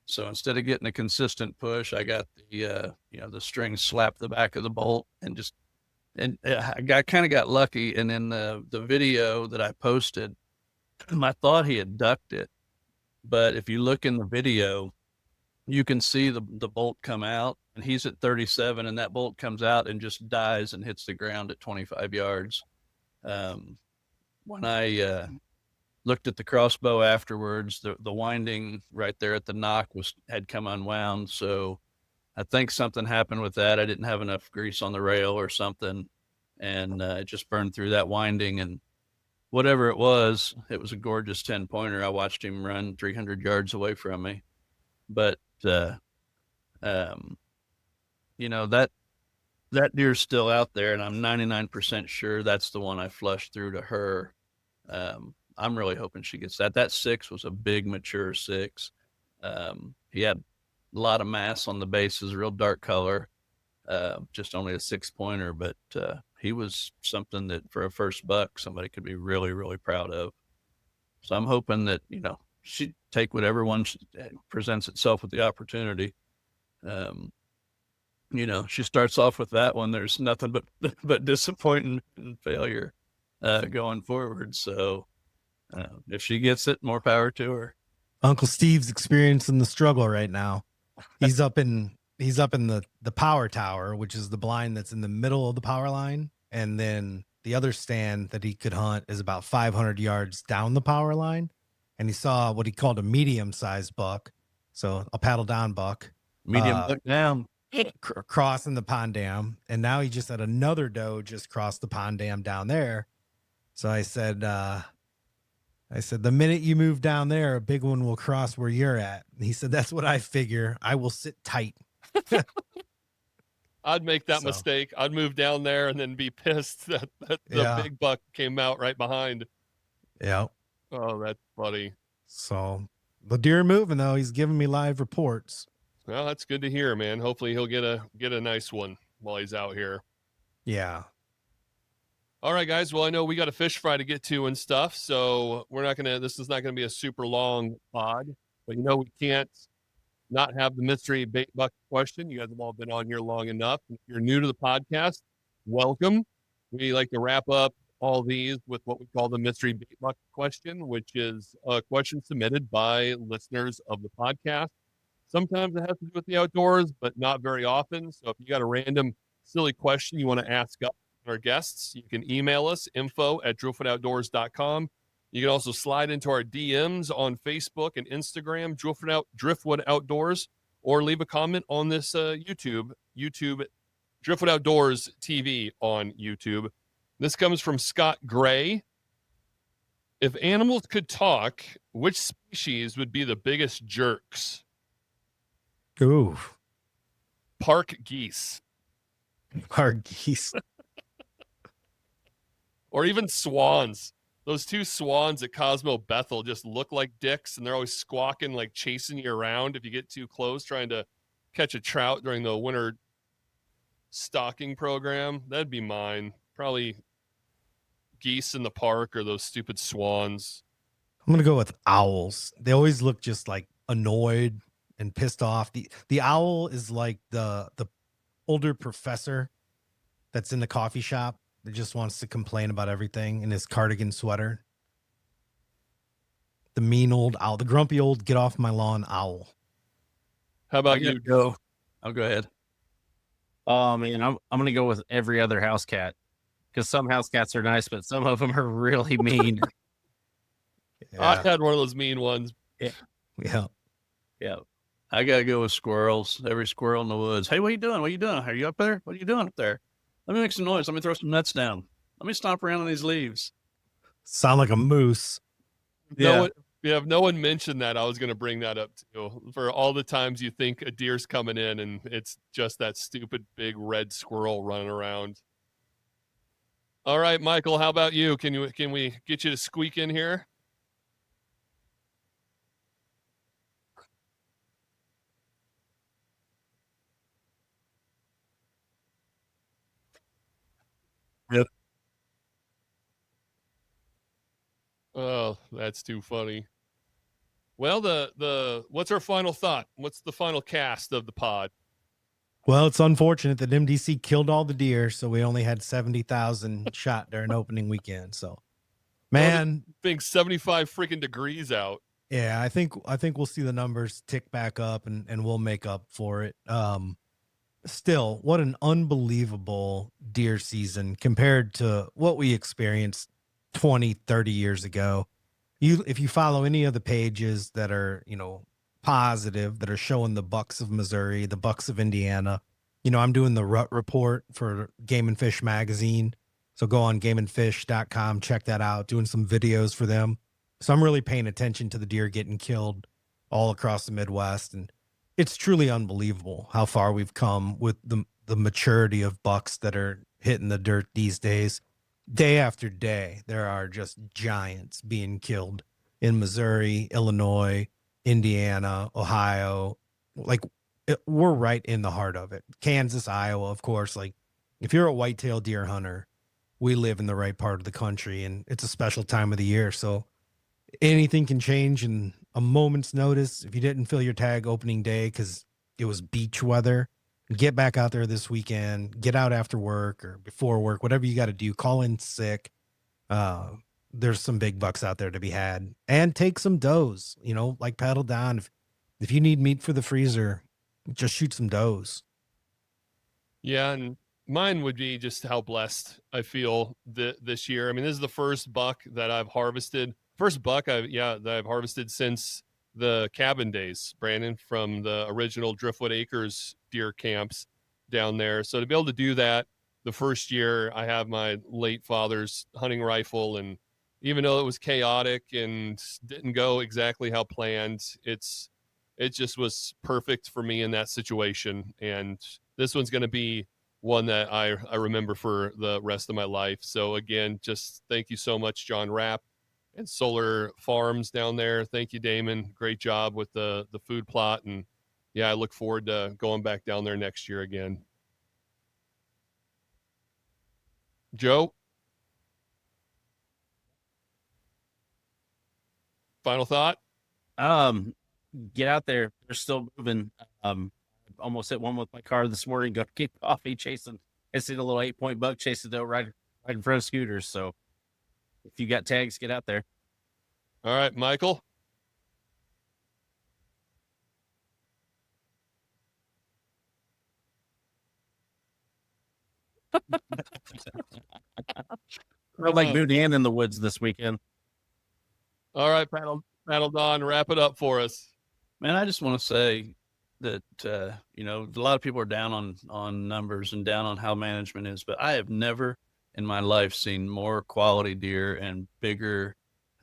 So instead of getting a consistent push, I got the string slapped the back of the bolt, and I kind of got lucky. And in the video that I posted, I thought he had ducked it, but if you look in the video, you can see the bolt come out, and he's at 37, and that bolt comes out and just dies and hits the ground at 25 yards. When I looked at the crossbow afterwards, the winding right there at the knock had come unwound. So I think something happened with that. I didn't have enough grease on the rail or something, and it just burned through that winding. And whatever it was a gorgeous 10-pointer. I watched him run 300 yards away from me. But that deer's still out there, and I'm 99% sure that's the one I flushed through to her. I'm really hoping she gets that. That 6 was a big, mature 6. He had a lot of mass on the bases, real dark color, just only a 6-pointer, but he was something that for a first buck, somebody could be really, really proud of. So I'm hoping that, she'd take whatever one presents itself with the opportunity. She starts off with that one. There's nothing but disappointment and failure going forward. So if she gets it, more power to her. Uncle Steve's experiencing the struggle right now. He's up in the power tower, which is the blind that's in the middle of the power line. And then the other stand that he could hunt is about 500 yards down the power line. And he saw what he called a medium-sized buck. So a paddle down buck. Medium buck down. Crossing the pond dam. And now he just had another doe just cross the pond dam down there. So I said, the minute you move down there, a big one will cross where you're at. And he said, that's what I figure. I will sit tight. I'd make that mistake. I'd move down there and then be pissed that the big buck came out right behind. Yeah. Oh, that's funny. So the deer moving though. He's giving me live reports. Well, that's good to hear, man. Hopefully he'll get a nice one while he's out here. Yeah. All right, guys. Well, I know we got a fish fry to get to and stuff, so this is not gonna be a super long pod, but we can't not have the mystery bait bucket question. You guys have all been on here long enough. If you're new to the podcast, welcome. We like to wrap up all these with what we call the mystery bait bucket question, which is a question submitted by listeners of the podcast. Sometimes it has to do with the outdoors, but not very often. So if you got a random silly question you want to ask us, our guests, you can email us info@drifttooutdoors.com. You can also slide into our DMs on Facebook and Instagram, Driftwood Outdoors, or leave a comment on this YouTube Driftwood Outdoors TV on YouTube. This comes from Scott Gray. If animals could talk, which species would be the biggest jerks? Ooh. Park geese. Park geese. Or even swans. Those two swans at Cosmo Bethel just look like dicks, and they're always squawking, like chasing you around if you get too close, trying to catch a trout during the winter stocking program. That'd be mine. Probably geese in the park or those stupid swans. I'm gonna go with owls. They always look just like annoyed and pissed off. The owl is like the older professor that's in the coffee shop that just wants to complain about everything in his cardigan sweater. The mean old owl, the grumpy old get off my lawn owl. How about you? Go. I'll go ahead. Oh man, I'm gonna go with every other house cat, because some house cats are nice, but some of them are really mean. I Yeah. had one of those mean ones. Yeah. Yeah. I gotta go with squirrels. Every squirrel in the woods. Hey, what are you doing? What are you doing? Are you up there? What are you doing up there? Let me make some noise. Let me throw some nuts down. Let me stomp around on these leaves. Sound like a moose. If no one mentioned that, I was going to bring that up too. For all the times you think a deer's coming in and it's just that stupid big red squirrel running around. All right, Michael, how about you? Can we get you to squeak in here? Yep. Oh, that's too funny. Well, the what's our final thought? What's the final cast of the pod? Well, it's unfortunate that MDC killed all the deer, so we only had 70,000 shot during opening weekend. So, man, Being 75 freaking degrees out. yeah, I think we'll see the numbers tick back up and we'll make up for it. Still, what an unbelievable deer season compared to what we experienced 20, 30 years ago. If you follow any of the pages that are, positive, that are showing the bucks of Missouri, the bucks of Indiana, I'm doing the rut report for Game and Fish magazine. So go on gameandfish.com, check that out, doing some videos for them. So I'm really paying attention to the deer getting killed all across the Midwest. And it's truly unbelievable how far we've come with the maturity of bucks that are hitting the dirt these days. Day after day, there are just giants being killed in Missouri, Illinois, Indiana, Ohio. Like we're right in the heart of it. Kansas, Iowa, of course. Like if you're a whitetail deer hunter, we live in the right part of the country, and it's a special time of the year. So anything can change in a moment's notice. If you didn't fill your tag opening day because it was beach weather, get back out there this weekend, get out after work or before work, whatever you got to do, call in sick. There's some big bucks out there to be had, and take some does, like paddle down. If you need meat for the freezer, just shoot some does. Yeah, and mine would be just how blessed I feel this year. I mean, this is the first buck that I've harvested. That I've harvested since the cabin days, Brandon, from the original Driftwood Acres deer camps down there. So to be able to do that the first year, I have my late father's hunting rifle, and even though it was chaotic and didn't go exactly how planned, it just was perfect for me in that situation. And this one's going to be one that I remember for the rest of my life. So again, just thank you so much, John Rapp and Solar Farms down there. Thank you, Damon. Great job with the food plot. And yeah, I look forward to going back down there next year again. Joe? Final thought? Get out there. They're still moving. Almost hit one with my car this morning. Got to keep coffee chasing. I see the little 8-point buck chasing though right in front of scooters. So if you got tags, get out there. All right, Michael. I like Boudin in the woods this weekend. All right, Paddle Don, wrap it up for us. Man, I just want to say that a lot of people are down on numbers and down on how management is, but I have never in my life seen more quality deer and bigger.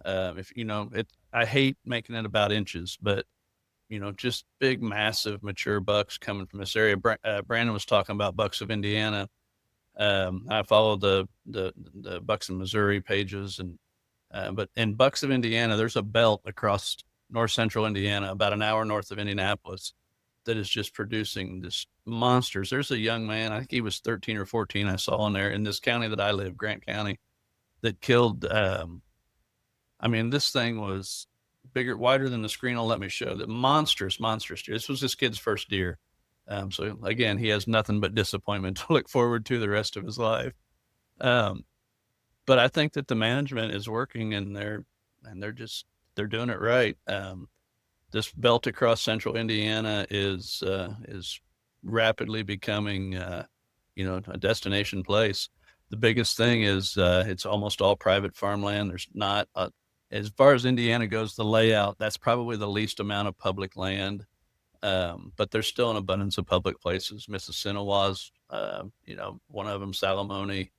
I hate making it about inches, but just big, massive, mature bucks coming from this area. Brandon was talking about bucks of Indiana. I follow the Bucks of Missouri pages, and but in Bucks of Indiana, there's a belt across north central Indiana, about an hour north of Indianapolis, that is just producing this monsters. There's a young man, I think he was 13 or 14, I saw in there in this county that I live, Grant County, that killed. I mean, this thing was bigger, wider than the screen will let me show. The monstrous deer. This was this kid's first deer. So again, he has nothing but disappointment to look forward to the rest of his life. But I think that the management is working, and they're doing it right. This belt across central Indiana is rapidly becoming, a destination place. The biggest thing is it's almost all private farmland. There's not, as far as Indiana goes, the layout, that's probably the least amount of public land. But there's still an abundance of public places. Mississinawa's, one of them, Salamone,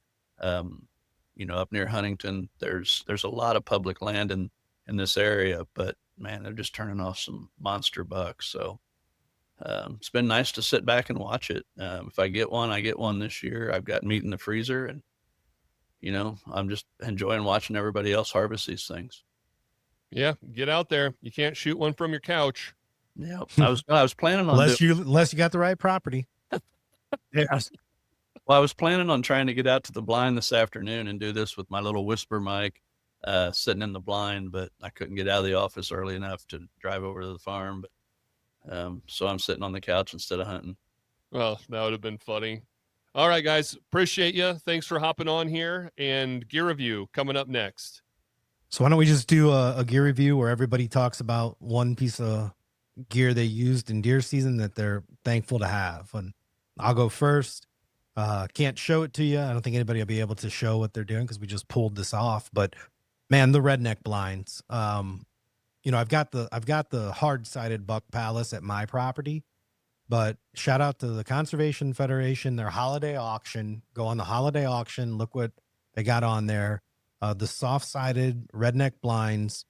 up near Huntington. There's a lot of public land in this area, but man, they're just turning off some monster bucks. So it's been nice to sit back and watch it. If I get one, I get one this year. I've got meat in the freezer, and I'm just enjoying watching everybody else harvest these things. Yeah, get out there. You can't shoot one from your couch. Yeah, I was planning on unless you got the right property. Well, I was planning on trying to get out to the blind this afternoon and do this with my little whisper mic, sitting in the blind, but I couldn't get out of the office early enough to drive over to the farm. But so I'm sitting on the couch instead of hunting. Well, that would have been funny. All right, guys, appreciate you. Thanks for hopping on here, and gear review coming up next. So why don't we just do a gear review where everybody talks about one piece of gear they used in deer season that they're thankful to have. And I'll go first. Can't show it to you. I don't think anybody will be able to show what they're doing because we just pulled this off. But man, the redneck blinds. I've got the hard-sided buck palace at my property, but shout out to the Conservation Federation, their holiday auction. Go on the holiday auction. Look what they got on there. The soft-sided redneck blinds.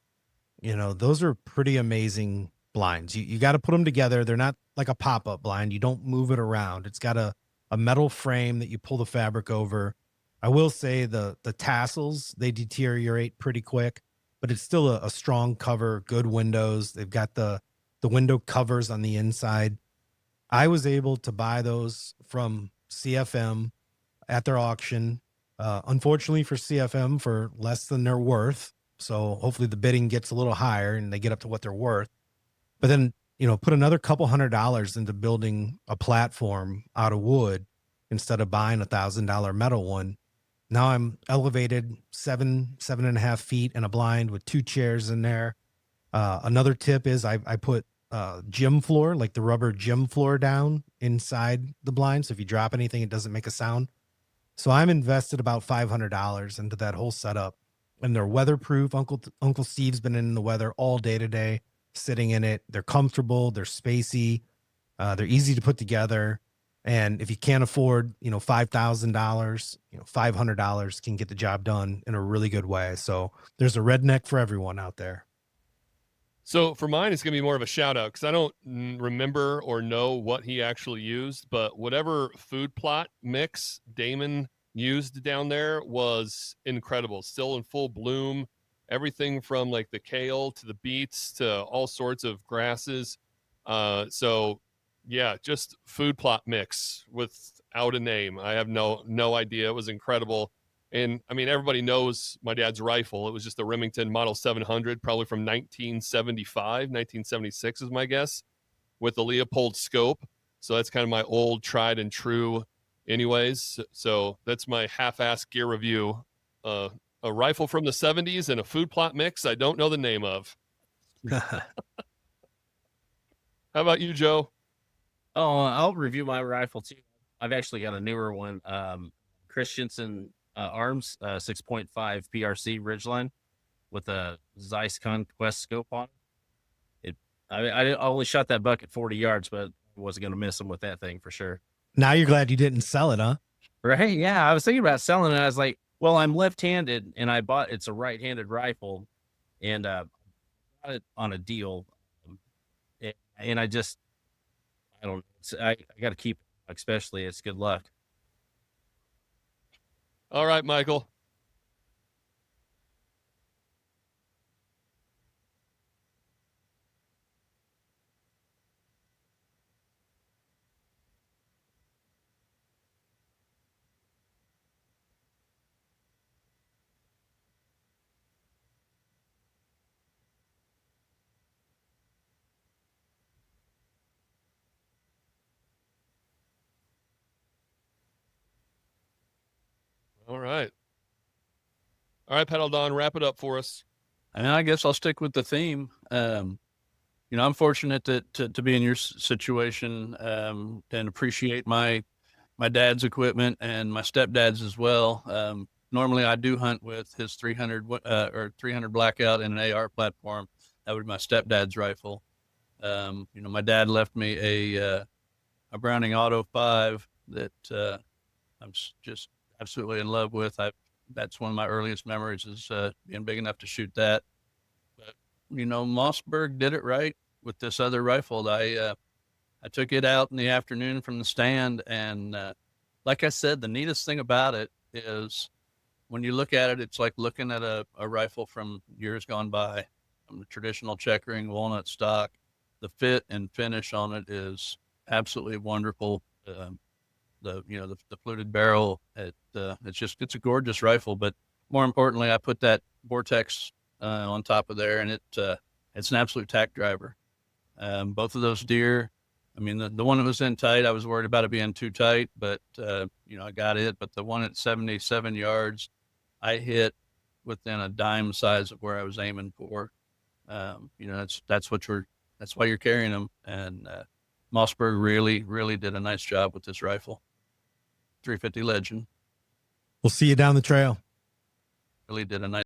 Those are pretty amazing blinds. You got to put them together. They're not like a pop-up blind. You don't move it around. It's got a metal frame that you pull the fabric over. I will say the tassels, they deteriorate pretty quick, but it's still a strong cover, good windows. They've got the window covers on the inside. I was able to buy those from CFM at their auction. Unfortunately for CFM, for less than they're worth. So hopefully the bidding gets a little higher and they get up to what they're worth. But then, put another couple $100 into building a platform out of wood instead of buying $1,000 metal one. Now I'm elevated 7.5 feet in a blind with 2 chairs in there. Another tip is I put gym floor, like the rubber gym floor, down inside the blind. So if you drop anything, it doesn't make a sound. So I'm invested about $500 into that whole setup, and they're weatherproof. Uncle Steve's been in the weather all day today, sitting in it. They're comfortable. They're spacey. They're easy to put together. And if you can't afford, $5,000, $500 can get the job done in a really good way. So there's a redneck for everyone out there. So for mine, it's going to be more of a shout out because I don't remember or know what he actually used, but whatever food plot mix Damon used down there was incredible. Still in full bloom. Everything from like the kale to the beets to all sorts of grasses. So yeah, just food plot mix without a name. I have no idea. It was incredible. And I mean, everybody knows my dad's rifle. It was just a Remington Model 700, probably from 1975, 1976 is my guess, with the Leopold scope. So that's kind of my old tried and true anyways. So that's my half-ass gear review. A rifle from the 70s and a food plot mix I don't know the name of. How about you, Joe? Oh, I'll review my rifle too. I've actually got a newer one. Christensen Arms 6.5 PRC Ridgeline with a Zeiss Conquest scope on it. I only shot that buck at 40 yards, but I wasn't going to miss him with that thing for sure. Now you're glad you didn't sell it, huh? Right? Yeah, I was thinking about selling it. I was like, well, I'm left-handed, and it's a right-handed rifle, and got it on a deal, and I don't. I got to keep, especially it's good luck. All right, Michael. All right. All right, Pedal Don, wrap it up for us. And I guess I'll stick with the theme. I'm fortunate to be in your situation and appreciate my dad's equipment and my stepdad's as well. Normally, I do hunt with his 300 or 300 blackout and an AR platform. That would be my stepdad's rifle. My dad left me a Browning Auto 5 that I'm just absolutely in love with. That's one of my earliest memories is being big enough to shoot that. But Mossberg did it right with this other rifle. I took it out in the afternoon from the stand, and like I said, the neatest thing about it is when you look at it, it's like looking at a rifle from years gone by, from the traditional checkering walnut stock. The fit and finish on it is absolutely wonderful. The fluted barrel, it's a gorgeous rifle. But more importantly, I put that Vortex on top of there, and it's an absolute tack driver. Both of those deer, I mean, the one that was in tight, I was worried about it being too tight, but I got it. But the one at 77 yards, I hit within a dime size of where I was aiming for. That's why you're carrying them. And Mossberg really did a nice job with this rifle. 350 Legend We'll see you down the trail. really did a nice